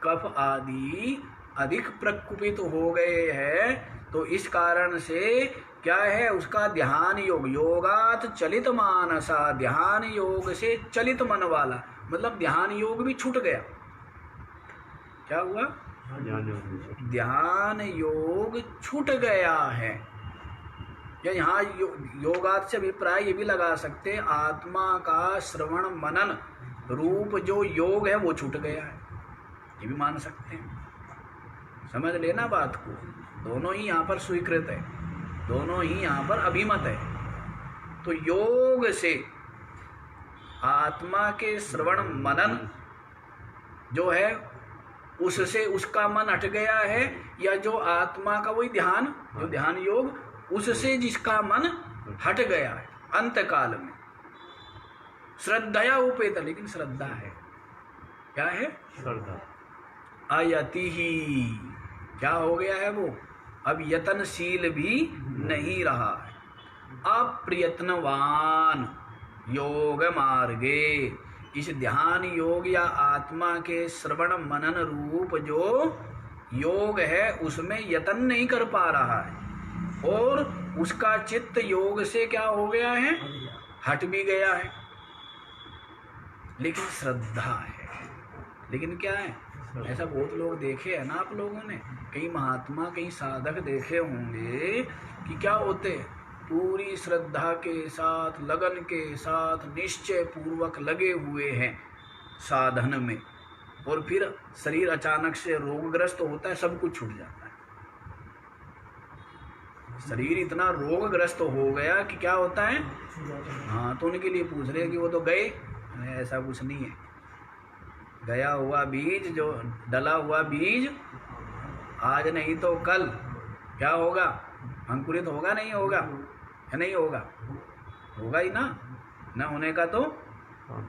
कफ आदि अधिक प्रकुपित हो गए हैं, तो इस कारण से क्या है? उसका ध्यान योग, योगात चलित मानसा, ध्यान योग से चलित मन वाला, मतलब ध्यान योग भी छूट गया। क्या हुआ? ध्यान योग छूट गया है। या यहाँ योगात से अभिप्राय ये भी लगा सकते, आत्मा का श्रवण मनन रूप जो योग है वो छूट गया है, ये भी मान सकते हैं। समझ लेना बात को, दोनों ही यहाँ पर स्वीकृत है, दोनों ही यहाँ पर अभिमत है। तो योग से आत्मा के श्रवण मनन जो है उससे उसका मन हट गया है, या जो आत्मा का वही ध्यान, जो ध्यान योग, उससे जिसका मन हट गया है अंतकाल में। श्रद्धया उपेत, लेकिन श्रद्धा है, क्या है? श्रद्धा। अयति ही, क्या हो गया है वो? अब यतनशील भी नहीं रहा है। अप्रयत्नवान योग मार्गे, इस ध्यान योग या आत्मा के श्रवण मनन रूप जो योग है उसमें यतन नहीं कर पा रहा है, और उसका चित्त योग से क्या हो गया है? हट भी गया है। लेकिन श्रद्धा है। लेकिन क्या है? ऐसा बहुत लोग देखे हैं ना आप लोगों ने, कई महात्मा कई साधक देखे होंगे कि क्या होते हैं, पूरी श्रद्धा के साथ लगन के साथ निश्चय पूर्वक लगे हुए हैं साधन में, और फिर शरीर अचानक से रोगग्रस्त होता है, सब कुछ छूट जाता है। शरीर इतना रोगग्रस्त हो गया कि क्या होता है? हाँ, तो उनके लिए पूछ रहे हैं कि वो तो गए। ऐसा कुछ नहीं है। गया हुआ बीज, जो डला हुआ बीज आज नहीं तो कल क्या होगा? अंकुरित होगा, नहीं होगा? या नहीं होगा? होगा ही ना, न होने का तो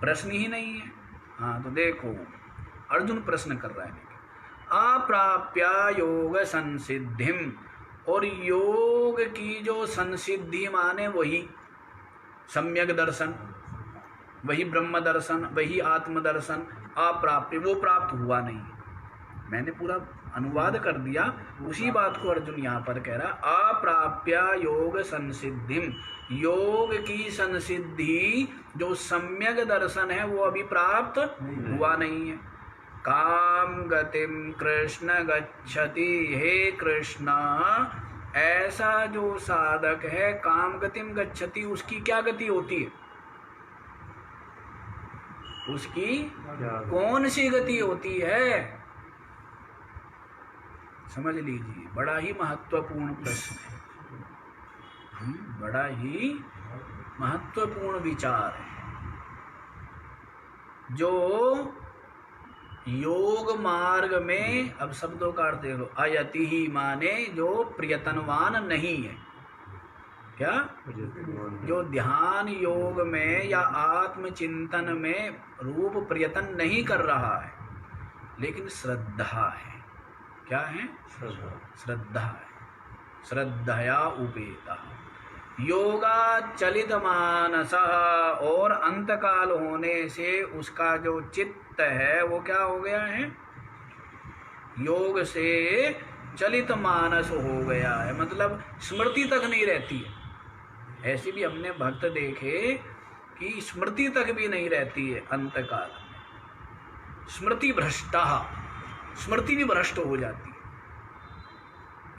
प्रश्न ही नहीं है। हाँ, तो देखो अर्जुन प्रश्न कर रहा है, अप्राप्या योग संसिद्धिम, और योग की जो संसिद्धि माने वही सम्यक दर्शन, वही ब्रह्म दर्शन, वही आत्म दर्शन, अप्राप्य, वो प्राप्त हुआ नहीं। मैंने पूरा अनुवाद कर दिया, उसी बात को अर्जुन यहाँ पर कह रहा, अप्राप्या योग संसिद्धिम, योग की संसिद्धि जो सम्यक दर्शन है वो अभी प्राप्त हुआ नहीं है। काम गतिम कृष्ण गच्छति, हे कृष्ण, ऐसा जो साधक है काम गतिम गच्छति, उसकी क्या गति होती है? उसकी कौन सी गति होती है? समझ लीजिए, बड़ा ही महत्वपूर्ण प्रश्न है, बड़ा ही महत्वपूर्ण विचार है। जो योग मार्ग में, अब शब्दों का अर्थ देखो, अयति ही माने जो प्रयत्नवान नहीं है। क्या? जो ध्यान योग में या आत्मचिंतन में रूप प्रयत्न नहीं कर रहा है, लेकिन श्रद्धा है। क्या है? श्रद्धा है। श्रद्धया उपेता योगा चलित मानस, और अंतकाल होने से उसका जो चित्त है वो क्या हो गया है? योग से चलित मानस हो गया है, मतलब स्मृति तक नहीं रहती है। ऐसे भी हमने भक्त देखे कि स्मृति तक भी नहीं रहती है अंतकाल में। स्मृति भ्रष्टा, स्मृति भी भ्रष्ट हो जाती है।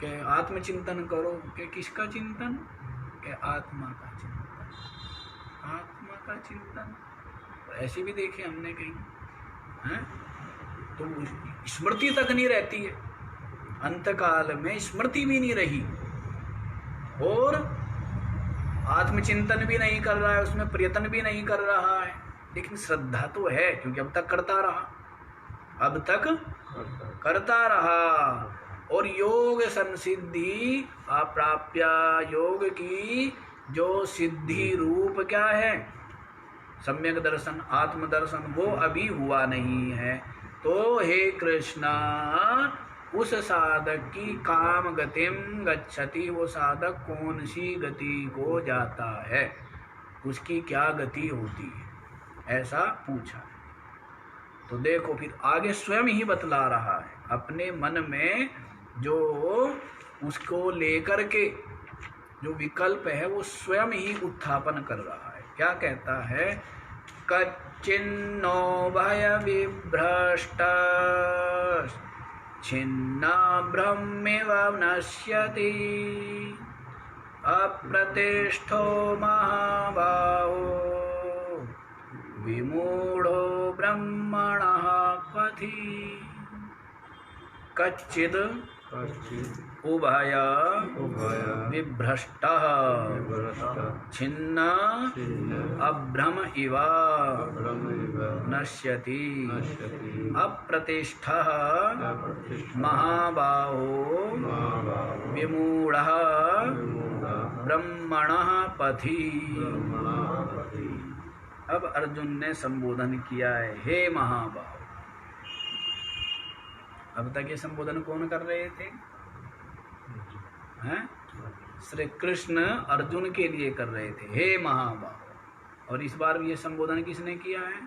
कि आत्मचिंतन करो, कि किसका चिंतन? कि आत्मा का चिंतन, आत्मा का चिंतन। तो ऐसे भी देखे हमने कहीं, हैं? तो स्मृति तक नहीं रहती है अंतकाल में, स्मृति भी नहीं रही, और आत्मचिंतन भी नहीं कर रहा है, उसमें प्रयत्न भी नहीं कर रहा है, लेकिन श्रद्धा तो है, क्योंकि अब तक करता रहा, अब तक करता रहा। और योग संसिद्धि अप्राप्या, योग की जो सिद्धि रूप क्या है? सम्यक दर्शन, आत्मदर्शन, वो अभी हुआ नहीं है। तो हे कृष्णा, उस साधक की काम गतिम गच्छति, वो साधक कौन सी गति को जाता है, उसकी क्या गति होती है, ऐसा पूछा। तो देखो फिर आगे स्वयं ही बतला रहा है, अपने मन में जो उसको लेकर के जो विकल्प है वो स्वयं ही उत्थापन कर रहा है। क्या कहता है? कच्चिन्नो भय विभ्रष्ट छिन्ना ब्रह्मेव नश्यति, अप्रतिष्ठो महाबाहो विमूढ़ो ब्रह्मणः पथि। कच्चिद उभय विभ्रष्टः छिन्न अभ्रम इव नश्यति, अप्रतिष्ठः महाबाहो विमूढ़ः ब्रह्मणः पथि। अब अर्जुन ने संबोधन किया है, हे महाबाहो, अब तक ये संबोधन कौन कर रहे थे? हैं? श्री कृष्ण अर्जुन के लिए कर रहे थे, हे महाबाहु। और इस बार भी ये संबोधन किसने किया है?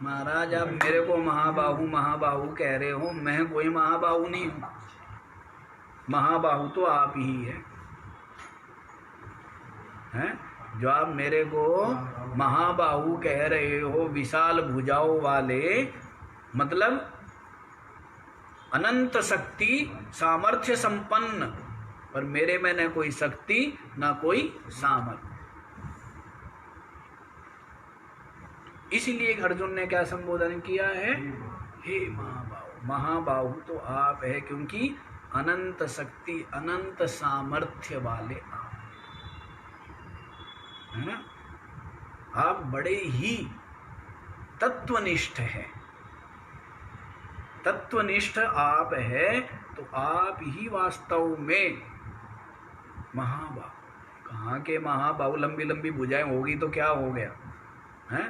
महाराज आप मेरे को महाबाहु महाबाहु कह रहे हो, मैं कोई महाबाहु नहीं हूं। महाबाहु तो आप ही है, हैं? जो आप मेरे को महाबाहु कह रहे हो, विशाल भुजाओं वाले, मतलब अनंत शक्ति सामर्थ्य संपन्न, पर मेरे में न कोई शक्ति न कोई सामर्थ्य। इसलिए अर्जुन ने क्या संबोधन किया है? हे महाबाहु। महाबाहु तो आप है, क्योंकि अनंत शक्ति अनंत सामर्थ्य वाले आप है ना। आप बड़े ही तत्वनिष्ठ है, तत्वनिष्ठ आप है, तो आप ही वास्तव में महाबाहु। कहाँ के महाबाहु? लंबी लंबी भुजाएं होगी तो क्या हो गया है?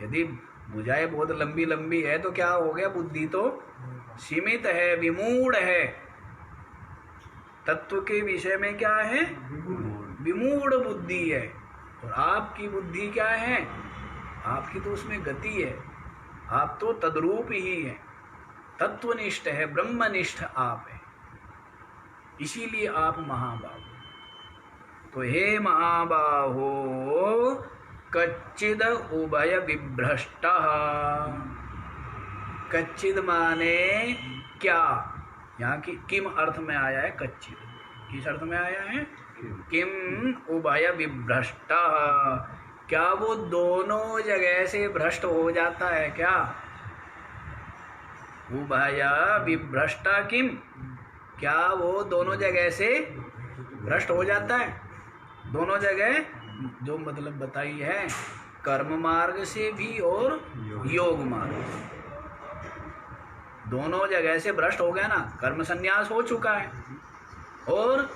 यदि भुजाएं बहुत लंबी लंबी है तो क्या हो गया? बुद्धि तो सीमित है, विमूढ़ है। तत्व के विषय में क्या है? विमूढ़ बुद्धि है। और आपकी बुद्धि क्या है? आपकी तो उसमें गति है, आप तो तद्रूप ही है, तत्वनिष्ठ है, ब्रह्मनिष्ठ आप है, इसीलिए आप महाबाहु। तो हे महाबाहो कच्चिद उभय विभ्रष्टः। कच्चिद माने क्या? यहाँ की किम अर्थ में आया है कच्चिद। किस अर्थ में आया है? किम उभय विभ्रष्टः। क्या वो दोनों जगह से भ्रष्ट हो जाता है क्या? उभय विभ्रष्टा किम, क्या वो दोनों जगह से भ्रष्ट हो जाता है? दोनों जगह जो मतलब बताई है, कर्म मार्ग से भी और योग मार्ग से, दोनों जगह से भ्रष्ट हो गया ना। कर्म संन्यास हो चुका है और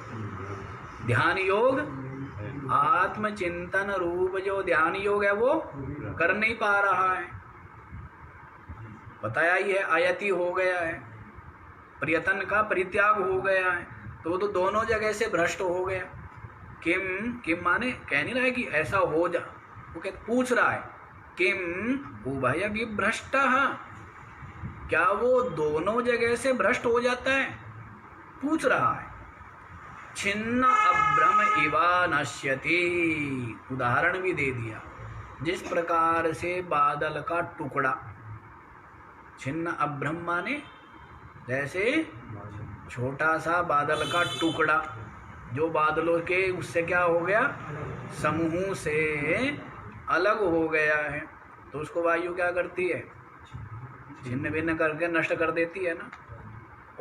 ध्यान योग, आत्मचिंतन रूप जो ध्यान योग है वो कर नहीं पा रहा है। बताया ही है, आयति हो गया है, प्रयत्न का परित्याग हो गया है, तो वो तो दोनों जगह से भ्रष्ट हो गया। किम, किम माने कह नहीं रहा है कि ऐसा हो जा, वो कहते पूछ रहा है किम उभय विभ्रष्टः, क्या वो दोनों जगह से भ्रष्ट हो जाता है? पूछ रहा है। छिन्न अभ्रम इवा नश्यति, उदाहरण भी दे दिया। जिस प्रकार से बादल का टुकड़ा, छिन्न अभ्रम माने जैसे छोटा सा बादल का टुकड़ा जो बादलों के उससे क्या हो गया, समूह से अलग हो गया है, तो उसको वायु क्या करती है? छिन्न भिन्न करके नष्ट कर देती है ना।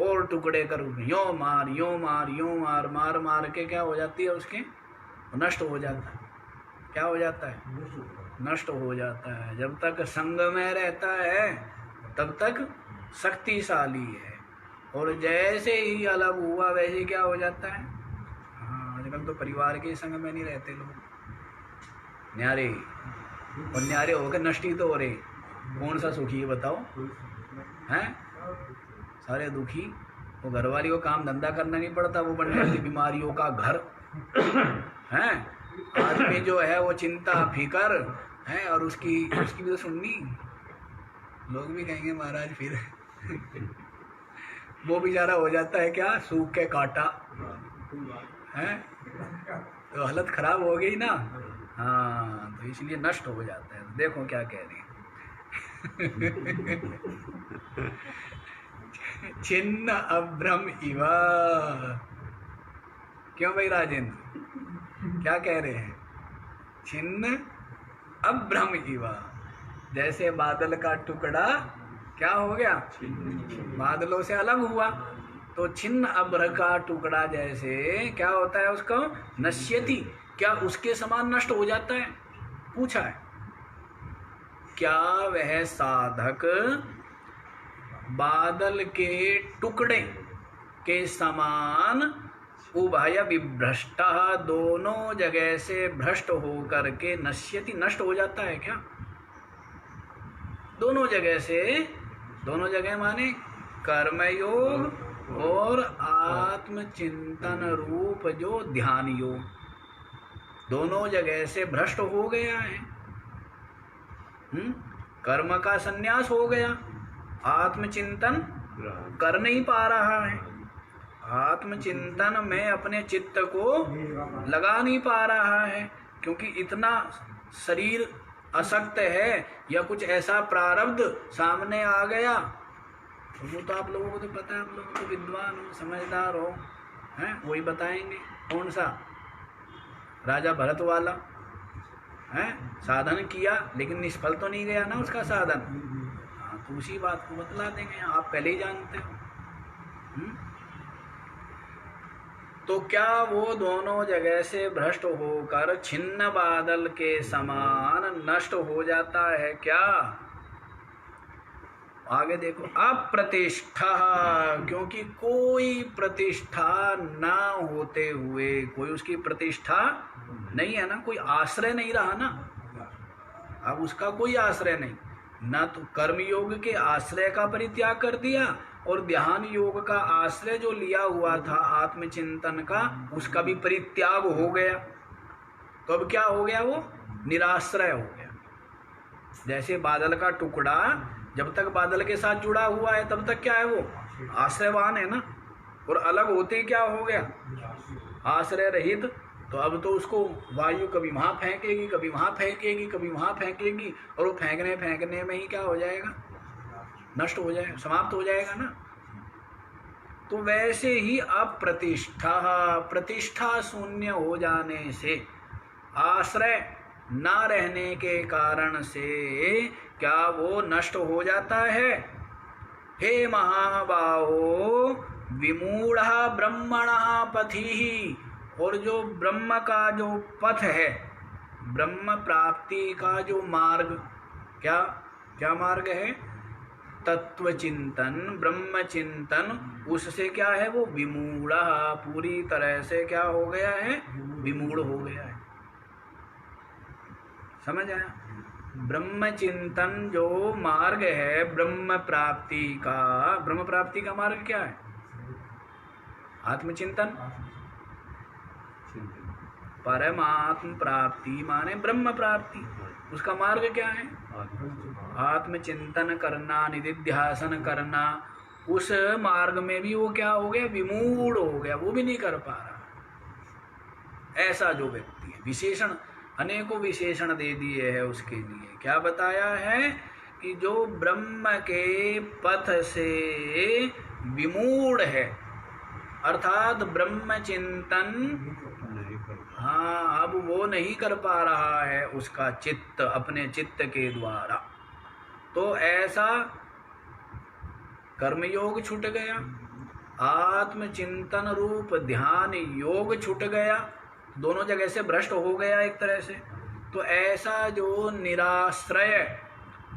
और टुकड़े कर यो मार यो मार यो मार, मार मार के क्या हो जाती है? उसके नष्ट हो जाता है। क्या हो जाता है? नष्ट हो जाता है। जब तक संग में रहता है तब तक शक्तिशाली है, और जैसे ही अलग हुआ वैसे क्या हो जाता है? हाँ, आजकल तो परिवार के संग में नहीं रहते लोग, न्यारे, और न्यारे होकर नष्ट ही तो हो रहे। कौन सा सुखी है बताओ? हैं? सारे दुखी। वो घरवाली को काम धंधा करना नहीं पड़ता, वो बनने वाली बीमारियों का घर हैं। आदमी जो है वो चिंता फिकर है, और उसकी भी तो सुननी। लोग भी कहेंगे महाराज फिर वो बेचारा हो जाता है क्या, सूख के काटा है, तो हालत खराब हो गई ना। हाँ, तो इसलिए नष्ट हो जाता है। देखो क्या कह रही है छिन्न अभ्रम इवा। क्यों भाई राजेंद्र, क्या कह रहे हैं? छिन्न अभ्रम इवा, जैसे बादल का टुकड़ा क्या हो गया, बादलों से अलग हुआ, तो छिन्न अभ्र का टुकड़ा जैसे क्या होता है उसको, नश्यति, क्या उसके समान नष्ट हो जाता है? पूछा है। क्या वह साधक बादल के टुकड़े के समान उभय विभ्रष्ट, दोनों जगह से भ्रष्ट होकर के नश्यति, नष्ट हो जाता है क्या? दोनों जगह से दोनों जगह माने कर्मयोग और आत्मचिंतन रूप जो ध्यान योग, दोनों जगह से भ्रष्ट हो गया है। कर्म का संन्यास हो गया, आत्मचिंतन कर नहीं पा रहा है, आत्मचिंतन में अपने चित्त को लगा नहीं पा रहा है, क्योंकि इतना शरीर असक्त है या कुछ ऐसा प्रारब्ध सामने आ गया। वो तो आप लोगों को तो पता है, आप लोग तो विद्वान हो, समझदार हो, हैं, वही बताएंगे। कौन सा? राजा भरत वाला है, साधन किया लेकिन निष्फल तो नहीं गया ना उसका साधन। हाँ, तो उसी बात को बतला देंगे, आप पहले ही जानते हो। तो क्या वो दोनों जगह से भ्रष्ट होकर छिन्न बादल के समान नष्ट हो जाता है क्या? आगे देखो, अप्रतिष्ठा, क्योंकि कोई प्रतिष्ठा ना होते हुए, कोई उसकी प्रतिष्ठा नहीं है ना, कोई आश्रय नहीं रहा ना, अब उसका कोई आश्रय नहीं, ना तो कर्मयोग के आश्रय का परित्याग कर दिया और ध्यान योग का आश्रय जो लिया हुआ था आत्मचिंतन का, उसका भी परित्याग हो गया। तो अब क्या हो गया? वो निराश्रय हो गया। जैसे बादल का टुकड़ा जब तक बादल के साथ जुड़ा हुआ है तब तक क्या है? वो आश्रयवान है ना, और अलग होते ही क्या हो गया? आश्रय रहित। तो अब तो उसको वायु कभी वहां फेंकेगी, कभी वहां फेंकेगी, कभी वहां फेंकेगी, और वो फेंकने में ही क्या हो जाएगा? नष्ट हो जाएगा, समाप्त हो जाएगा ना। तो वैसे ही अप्रतिष्ठा, प्रतिष्ठा शून्य हो जाने से, आश्रय ना रहने के कारण से क्या वो नष्ट हो जाता है? हे महाबाहो, विमूढ़ा ब्रह्मणः पथिः, और जो ब्रह्म का जो पथ है, ब्रह्म प्राप्ति का जो मार्ग, क्या क्या मार्ग है? तत्व चिंतन, ब्रह्म चिंतन, उससे क्या है? वो विमूढ़ा, पूरी तरह से क्या हो गया है? विमूढ़ हो गया है। समझ आया? ब्रह्म चिंतन जो मार्ग है ब्रह्म प्राप्ति का, ब्रह्म प्राप्ति का मार्ग क्या है? आत्मचिंतन। परमात्म प्राप्ति माने ब्रह्म प्राप्ति, उसका मार्ग क्या है? आत्मचिंतन करना, निधिध्यासन करना। उस मार्ग में भी वो क्या हो गया? विमूढ़ हो गया, वो भी नहीं कर पा रहा। ऐसा जो व्यक्ति है, विशेषण अनेकों विशेषण दे दिए है उसके लिए। क्या बताया है? कि जो ब्रह्म के पथ से विमूढ़ है, अर्थात ब्रह्म चिंतन, हाँ, अब वो नहीं कर पा रहा है उसका चित्त अपने चित्त के द्वारा, तो ऐसा कर्मयोग छूट गया, आत्मचिंतन रूप ध्यान योग छूट गया, दोनों जगह से भ्रष्ट हो गया एक तरह से। तो ऐसा जो निराश्रय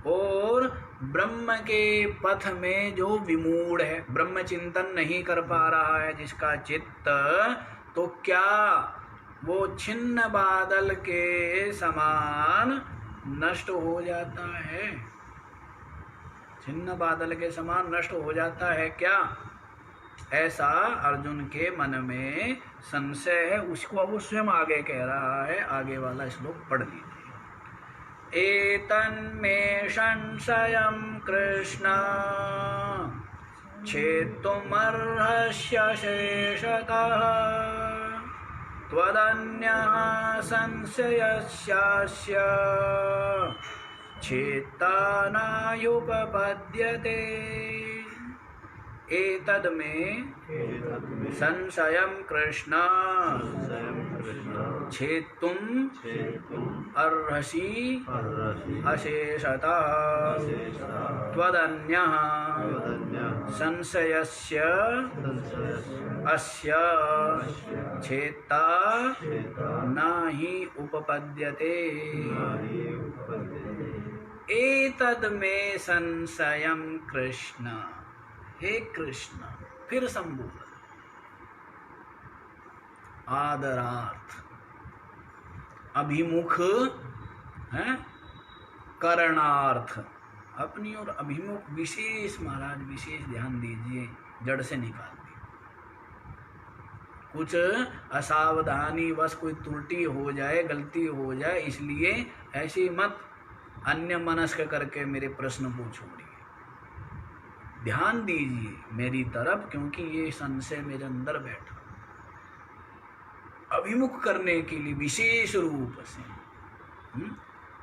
और ब्रह्म के पथ में जो विमूढ़ है, ब्रह्म चिंतन नहीं कर पा रहा है जिसका चित्त, तो क्या वो छिन्न बादल के समान नष्ट हो जाता है? छिन्न बादल के समान नष्ट हो जाता है क्या? ऐसा अर्जुन के मन में संशय है, उसको अब वो स्वयं आगे कह रहा है। आगे वाला श्लोक पढ़ लीजिए। एतन्मे संशयं कृष्ण छेत्तुमर्हस्य शेषतः त्वदन्यः संशयस्यास्य छेत्ता नायुपपद्यते। एतद् मे संशयं कृष्ण छेत्तुम् अर्हसि अशेषतः त्वदन्यः संशयस्य अस्य छेत्ता नहि उपपद्यते। एतद् मे संशयं कृष्ण, हे कृष्ण, फिर संबोधन आदरार्थ, अभिमुख है, करणार्थ, अपनी ओर अभिमुख विशेष महाराज विशेष ध्यान दीजिए, जड़ से निकाल दिए। कुछ असावधानी बस कोई त्रुटि हो जाए, गलती हो जाए, इसलिए ऐसी मत अन्य मनस्क करके मेरे प्रश्न को छोड़िए। ध्यान दीजिए मेरी तरफ, क्योंकि ये संशय मेरे अंदर बैठा, अभिमुख करने के लिए विशेष रूप से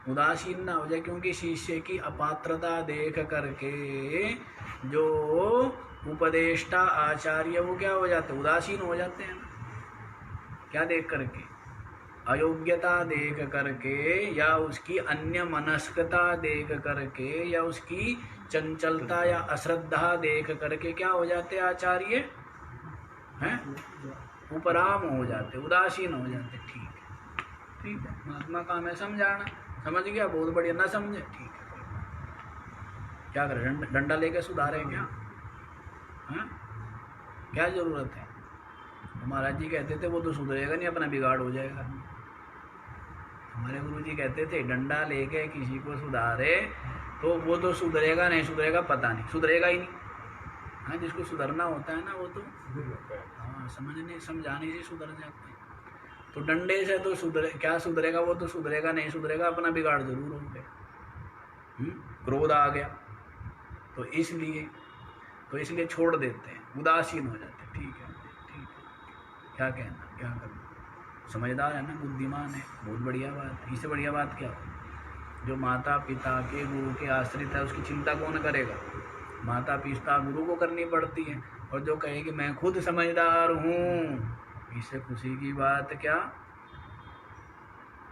उदासीन ना हो जाए। क्योंकि शिष्य की अपात्रता देख करके जो उपदेष्टा आचार्य वो क्या हो जाते, उदासीन हो जाते हैं। क्या देख करके, अयोग्यता देख करके, या उसकी अन्य मनस्कता देख करके, या उसकी चंचलता या अश्रद्धा देख करके क्या हो जाते आचार्य हैं, उपराम हो जाते, उदासीन हो जाते। ठीक है, ठीक है, महात्मा काम है समझाना, समझ गया, बहुत बढ़िया, ना समझे ठीक है, क्या करें, डंडा लेके सुधारें क्या? हाँ, क्या जरूरत है? महाराज जी कहते थे वो तो सुधरेगा नहीं, अपना बिगाड़ हो जाएगा। हमारे गुरु जी कहते थे डंडा लेके किसी को सुधारे तो वो तो सुधरेगा नहीं, सुधरेगा पता नहीं, सुधरेगा ही नहीं। हाँ, जिसको सुधरना होता है ना वो तो हाँ समझाने से सुधर जाते हैं। तो डंडे से तो क्या सुधरेगा, वो तो सुधरेगा नहीं, सुधरेगा अपना बिगाड़ जरूर हो गया। क्रोध आ गया तो इसलिए छोड़ देते हैं, उदासीन हो जाते हैं। ठीक है, क्या कहना, क्या करना, समझदार है ना, बुद्धिमान है, बहुत बढ़िया बात है। इससे बढ़िया बात क्या हो? जो माता पिता के गुरु के आश्रित है उसकी चिंता कौन करेगा? माता पिता गुरु को करनी पड़ती है। और जो कहे कि मैं खुद समझदार हूँ, इससे खुशी की बात क्या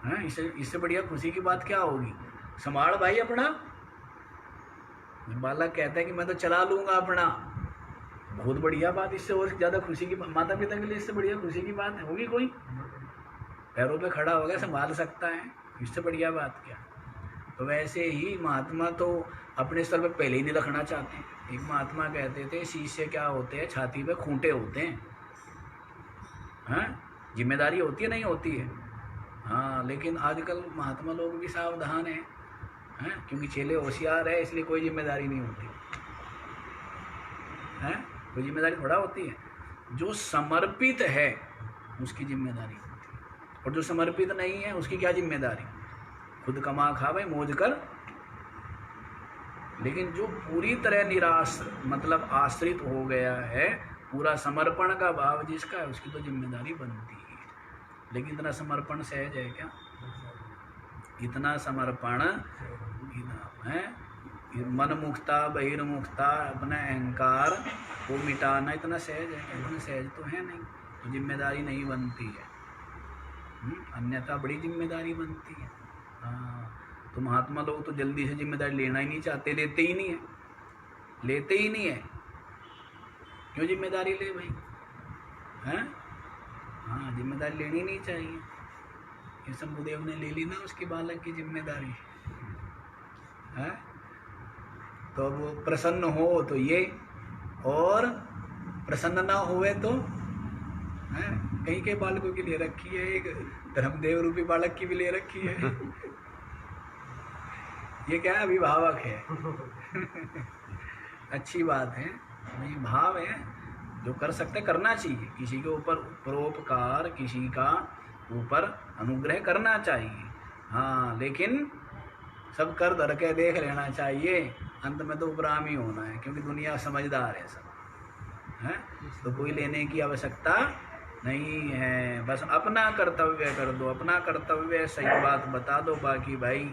है? इससे बढ़िया खुशी की बात क्या होगी? संभाल भाई अपना। बालक कहता है कि मैं तो चला लूँगा अपना, बहुत बढ़िया बात। इससे और ज़्यादा खुशी की माता पिता के लिए इससे बढ़िया खुशी की बात होगी कोई? पैरों पे खड़ा हो गया, संभाल सकता है, इससे बढ़िया बात क्या? तो वैसे ही महात्मा तो अपने स्तर पे पहले ही नहीं रखना चाहते। एक महात्मा कहते थे शिष्य क्या होते हैं, छाती पे खूंटे होते हैं। हाँ, जिम्मेदारी होती है, नहीं होती है? हाँ, लेकिन आजकल महात्मा लोग भी सावधान हैं, क्योंकि चेले होशियार है, इसलिए कोई जिम्मेदारी नहीं होती है। कोई जिम्मेदारी थोड़ा होती है। जो समर्पित है उसकी जिम्मेदारी होती है, और जो समर्पित नहीं है उसकी क्या जिम्मेदारी? खुद कमा खा भाई, मौज कर। लेकिन जो पूरी तरह निराश मतलब आश्रित हो गया है, पूरा समर्पण का भाव जिसका है, उसकी तो जिम्मेदारी बनती है। लेकिन इतना समर्पण सहज है क्या? इतना समर्पण है, मन मुक्ता बहिर्मुक्ता, अपना अहंकार को मिटाना इतना सहज है? इतना सहज तो है नहीं, तो जिम्मेदारी नहीं बनती है। अन्यथा बड़ी जिम्मेदारी बनती है। हाँ, तो महात्मा लोग तो जल्दी से जिम्मेदारी लेना ही नहीं चाहते, लेते ही नहीं है। क्यों जिम्मेदारी ले भाई? हैं? हाँ, जिम्मेदारी लेनी नहीं चाहिए। ये शंभुदेव ने ले ली ना उसके बालक की जिम्मेदारी, है? तो अब वो प्रसन्न हो तो ये, और प्रसन्न ना हुए तो है, कहीं के बालकों की ले रखी है, एक धर्मदेव रूपी बालक की भी ले रखी है। ये क्या है? अभिभावक है। अच्छी बात है, नहीं भाव है, जो कर सकते करना चाहिए। किसी के ऊपर परोपकार, किसी का ऊपर अनुग्रह करना चाहिए। हाँ, लेकिन सब कर धर के देख लेना चाहिए, अंत में तो उपराम ही होना है, क्योंकि दुनिया समझदार है सब, है? तो कोई लेने की आवश्यकता नहीं है। बस अपना कर्तव्य कर दो, अपना कर्तव्य सही बात बता दो, बाकी भाई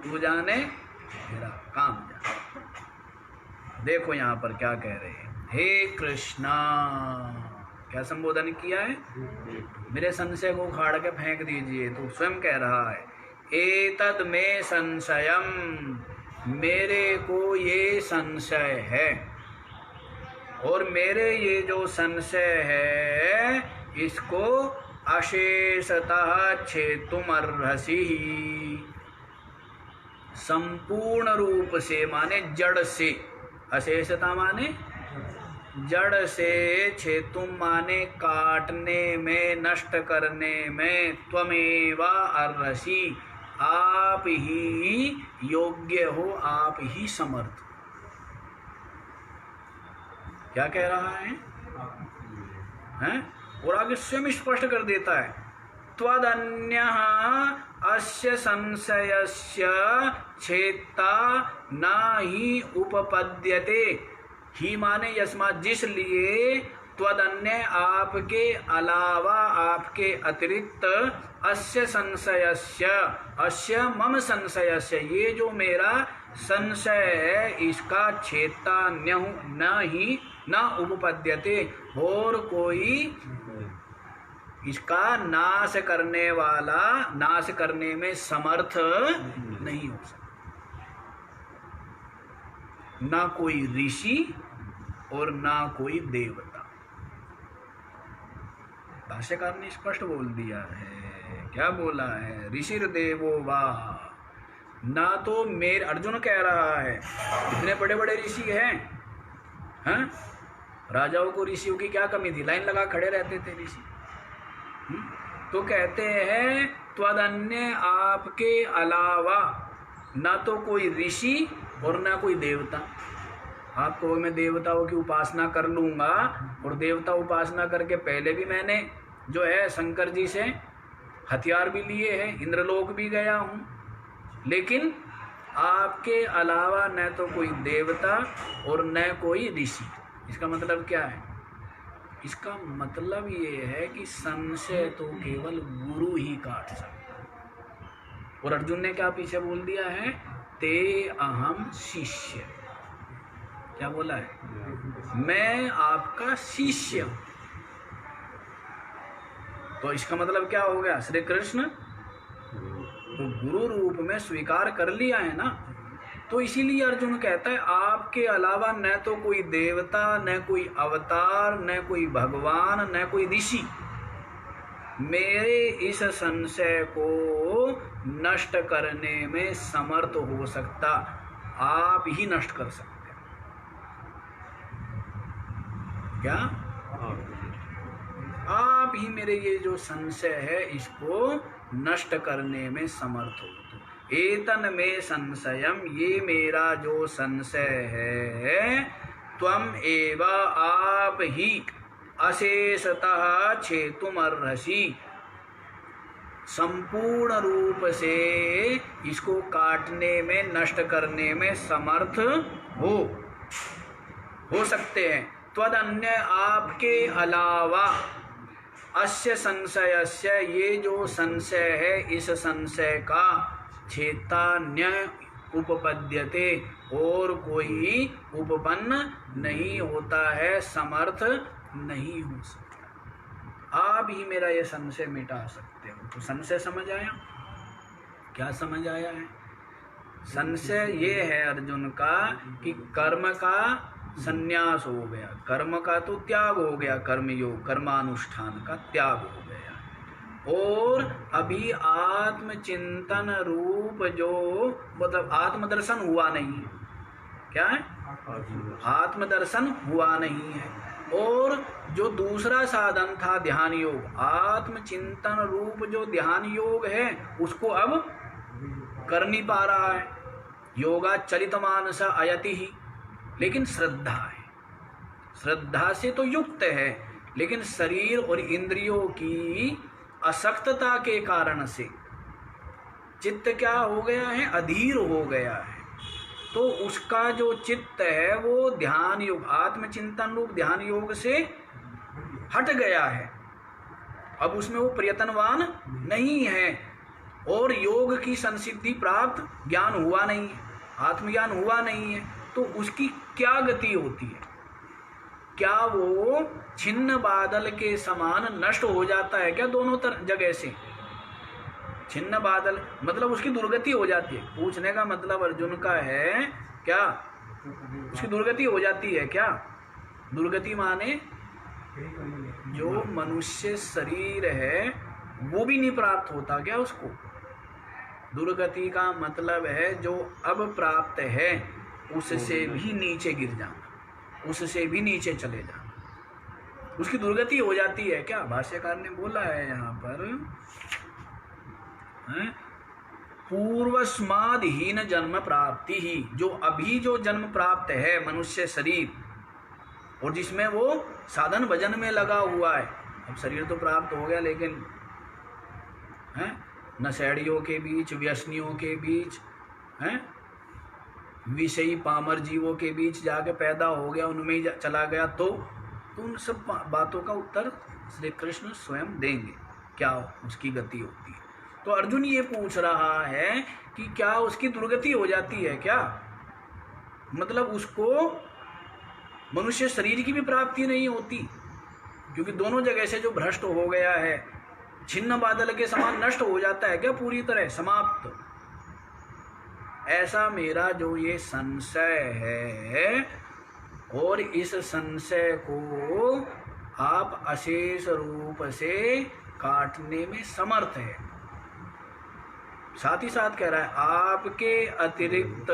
तू जाने मेरा काम जाने। देखो यहाँ पर क्या कह रहे हैं, हे कृष्णा, क्या संबोधन किया है? मेरे संशय को उखाड़ के फेंक दीजिए। तो स्वयं कह रहा है, एतद में संशयम, मेरे को ये संशय है, और मेरे ये जो संशय है इसको अशेषतः छेतुमर्हसि, संपूर्ण रूप से माने जड़ से, अशेषता माने जड़ से, छेतुम माने काटने में, नष्ट करने में, त्वमेवा अर्हसि, आप ही योग्य हो, आप ही समर्थ हो। क्या कह रहा है? और आगे स्वयं स्पष्ट कर देता है, त्वदन्यः अस्य संशयस्य छेत्ता न ही उपपद्यते। ही माने यस्मात्, जिसलिए, त्वदन्य आपके अलावा, आपके अतिरिक्त, अस्य संशयस्य, अस्य मम संशयस्य, ये जो मेरा संशय है इसका छेत्ता न ही न उपपद्यते, और कोई इसका नाश करने वाला, नाश करने में समर्थ नहीं हो सकता। ना कोई ऋषि और ना कोई देवता। भाष्यकार ने स्पष्ट बोल दिया है। क्या बोला है? ऋषिर देवो वाह। ना तो मेरे, अर्जुन कह रहा है इतने बड़े बड़े ऋषि हैं, राजाओं को ऋषियों की क्या कमी थी, लाइन लगा खड़े रहते थे ऋषि। तो कहते हैं त्वदन्य आपके अलावा ना तो कोई ऋषि और ना कोई देवता। आपको मैं देवताओं की उपासना कर लूंगा, और देवता उपासना करके पहले भी मैंने जो है शंकर जी से हथियार भी लिए हैं, इंद्रलोक भी गया हूं, लेकिन आपके अलावा न तो कोई देवता और न कोई ऋषि। इसका मतलब क्या है? इसका मतलब ये है कि संशय तो केवल गुरु ही काट सकता है। और अर्जुन ने क्या पीछे बोल दिया है? ते अहम शिष्य। क्या बोला है? मैं आपका शिष्य हूं। तो इसका मतलब क्या हो गया? श्री कृष्ण तो गुरु रूप में स्वीकार कर लिया है ना। तो इसीलिए अर्जुन कहता है आपके अलावा न तो कोई देवता, न कोई अवतार, न कोई भगवान, न कोई ऋषि मेरे इस संशय को नष्ट करने में समर्थ हो सकता। आप ही नष्ट कर सकते हैं। क्या? आप ही मेरे ये जो संशय है इसको नष्ट करने में समर्थ हो। एतन में संशयम, ये मेरा जो संशय है, त्वम एव आप ही अशेषतः छेतुमर्हसि, संपूर्ण रूप से इसको काटने में, नष्ट करने में समर्थ हो सकते हैं। त्वदन्य आपके अलावा, अस्य संशयस्य, ये जो संशय है इस संशय का, छेतान्य उपपद्यते, और कोई उपपन्न नहीं होता है, समर्थ नहीं हो सकता। आप ही मेरा ये संशय मिटा सकते हो। तो संशय समझ आया? क्या समझ आया है? संशय ये है अर्जुन का कि कर्म का संन्यास हो गया, कर्म का तो त्याग हो गया, कर्मयोग, कर्मानुष्ठान का त्याग हो गया, और अभी आत्मचिंतन रूप जो मतलब आत्मदर्शन हुआ नहीं है। क्या है? आत्मदर्शन हुआ नहीं है। और जो दूसरा साधन था ध्यान योग, आत्मचिंतन रूप जो ध्यान योग है उसको अब कर नहीं पा रहा है। योगा चलित मानस अयति ही, लेकिन श्रद्धा है, श्रद्धा से तो युक्त है, लेकिन शरीर और इंद्रियों की असक्तता के कारण से चित्त क्या हो गया है? अधीर हो गया है। तो उसका जो चित्त है वो ध्यान योग, आत्मचिंतन रूप ध्यान योग से हट गया है। अब उसमें वो प्रयत्नवान नहीं है, और योग की संसिद्धि प्राप्त ज्ञान हुआ नहीं है, आत्मज्ञान हुआ नहीं है। तो उसकी क्या गति होती है? क्या वो छिन्न बादल के समान नष्ट हो जाता है क्या? दोनों जगह से छिन्न बादल मतलब उसकी दुर्गति हो जाती है। पूछने का मतलब अर्जुन का है क्या उसकी दुर्गति हो जाती है क्या? दुर्गति माने जो मनुष्य शरीर है वो भी नहीं प्राप्त होता क्या उसको? दुर्गति का मतलब है जो अब प्राप्त है उससे भी नीचे गिर जाना, उससे भी नीचे चले जाना, उसकी दुर्गति हो जाती है क्या? भाष्यकार ने बोला है यहाँ पर पूर्वस्माद हीन जन्म प्राप्ति ही, जो अभी जो जन्म प्राप्त है मनुष्य शरीर, और जिसमें वो साधन भजन में लगा हुआ है। अब शरीर तो प्राप्त हो गया, लेकिन हैं नशेड़ियों के बीच, व्यसनियों के बीच, हैं विषयी पामर जीवों के बीच जाके पैदा हो गया, उनमें ही चला गया, तो उन सब बातों का उत्तर श्री कृष्ण स्वयं देंगे, क्या उसकी गति होती है। तो अर्जुन ये पूछ रहा है कि क्या उसकी दुर्गति हो जाती है क्या, मतलब उसको मनुष्य शरीर की भी प्राप्ति नहीं होती, क्योंकि दोनों जगह से जो भ्रष्ट हो गया है, छिन्न बादल के समान नष्ट हो जाता है क्या, पूरी तरह समाप्त। ऐसा मेरा जो ये संशय है, और इस संशय को आप अशेष रूप से काटने में समर्थ है। साथ ही साथ कह रहा है आपके अतिरिक्त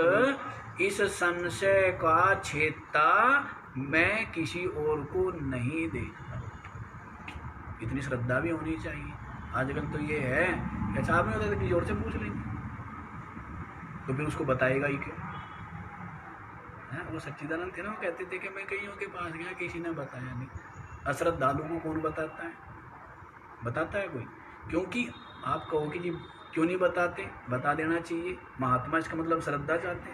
इस संशय का छेदता मैं किसी और को नहीं देखता। इतनी श्रद्धा भी होनी चाहिए। आजकल तो ये है कि अच्छा नहीं होता तो किसी और से पूछ लेंगे, तो फिर उसको बताएगा ही क्या है। वो सच्चिदानंद थे ना, वो कहते थे कि मैं कईयों के पास गया, किसी ने बताया नहीं। अश्रद्धालु को कौन बताता है? बताता है कोई? क्योंकि आप कहोगे जी क्यों नहीं बताते, बता देना चाहिए। महात्मा इसका मतलब श्रद्धा चाहते?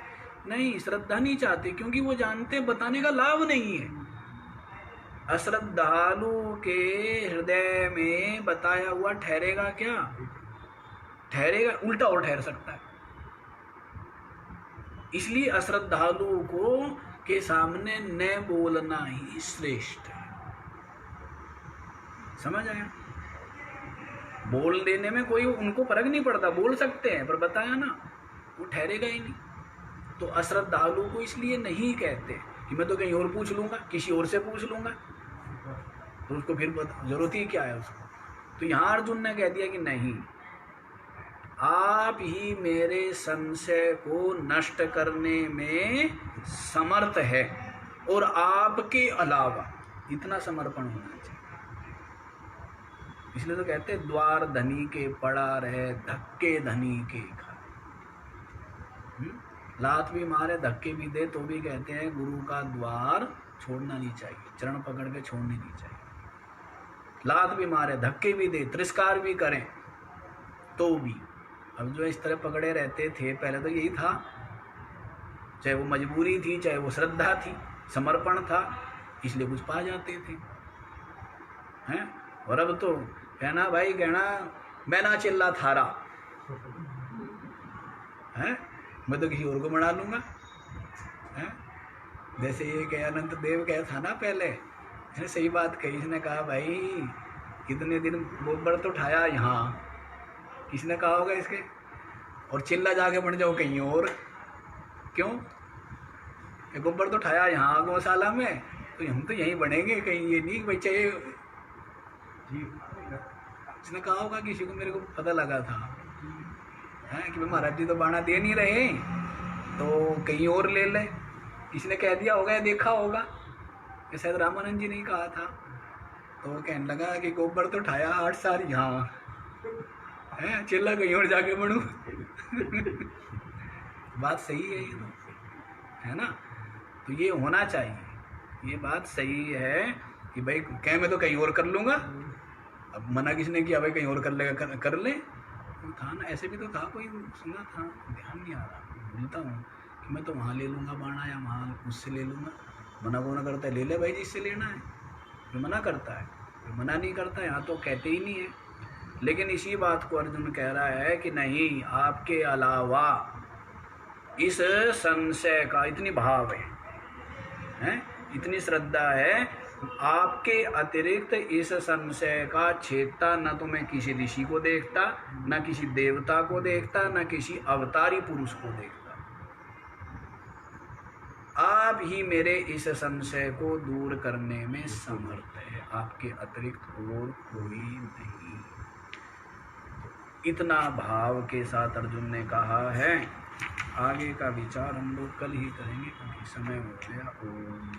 नहीं, श्रद्धा नहीं चाहते, क्योंकि वो जानते बताने का लाभ नहीं है। अश्रद्धालु के हृदय में बताया हुआ ठहरेगा क्या? ठहरेगा, उल्टा और ठहर सकता है। इसलिए अश्रद्धालु को के सामने न बोलना ही श्रेष्ठ है। समझ आया? बोल देने में कोई उनको फर्क नहीं पड़ता, बोल सकते हैं, पर बताया ना वो ठहरेगा ही नहीं। तो अश्रद्धालु को इसलिए नहीं कहते कि मैं तो कहीं और पूछ लूंगा, किसी और से पूछ लूंगा, तो उसको फिर जरूरत ही क्या है उसको। तो यहां अर्जुन ने कह दिया कि नहीं, आप ही मेरे संशय को नष्ट करने में समर्थ है, और आपके अलावा इतना समर्पण होना चाहिए। इसलिए तो कहते हैं द्वार धनी के पड़ा रहे, धक्के धनी के खाए। लात भी मारे, धक्के भी दे, तो भी कहते हैं गुरु का द्वार छोड़ना नहीं चाहिए, चरण पकड़ के छोड़नी नहीं चाहिए। लात भी मारे, धक्के भी दे, तिरस्कार भी करें, तो भी। अब जो इस तरह पकड़े रहते थे, पहले तो यही था, चाहे वो मजबूरी थी, चाहे वो श्रद्धा थी, समर्पण था, इसलिए कुछ पा जाते थे, हैं। और अब तो कहना भाई, कहना मैं ना चिल्ला थारा, हैं, मैं तो किसी और को मना लूंगा, हैं। जैसे ये कह अनंत देव कह था ना पहले, इसने सही बात कही। इसने कहा भाई कितने दिन गोबर तो उठाया यहाँ, किसने कहा होगा इसके, और चिल्ला जाके बन जाओ कहीं और। क्यों? गोबर तो उठाया यहाँ गौशाला में, तो हम तो यहीं बनेंगे कहीं, ये नहीं भाई चाहिए। इसने कहा होगा किसी को, मेरे को पता लगा था है कि महाराज जी तो बाणा दे नहीं रहे, तो कहीं और ले ले, किसी ने कह दिया होगा या देखा होगा, ये शायद रामानंद जी ने कहा था। तो वो कहने लगा कि गोबर तो उठाया 8 साल यहाँ है, चिल्ला कहीं और जाके बनूं। बात सही है ये तो, है ना। तो ये होना चाहिए, ये बात सही है कि भाई कह मैं तो कहीं और कर लूँगा, अब मना किसने किया भाई कहीं और कर लेगा, कर ले। तो था ना, ऐसे भी तो था, कोई सुना था, ध्यान नहीं आ रहा, भूलता हूँ कि मैं तो वहाँ ले लूँगा बाणा, या वहाँ उससे ले लूँगा। मना कौन करता है? ले ले भाई जिससे लेना है। जो मना करता है, जो मना नहीं करता है, यहाँ तो कहते ही नहीं है। लेकिन इसी बात को अर्जुन कह रहा है कि नहीं, आपके अलावा इस संशय का इतनी भाव है, इतनी श्रद्धा है, आपके अतिरिक्त इस संशय का छेदता न तो मैं किसी ऋषि को देखता, न किसी देवता को देखता, न किसी अवतारी पुरुष को देखता। आप ही मेरे इस संशय को दूर करने में समर्थ है, आपके अतिरिक्त और कोई नहीं। इतना भाव के साथ अर्जुन ने कहा है। आगे का विचार हम लोग कल ही करेंगे, क्योंकि समय हो गया। ओम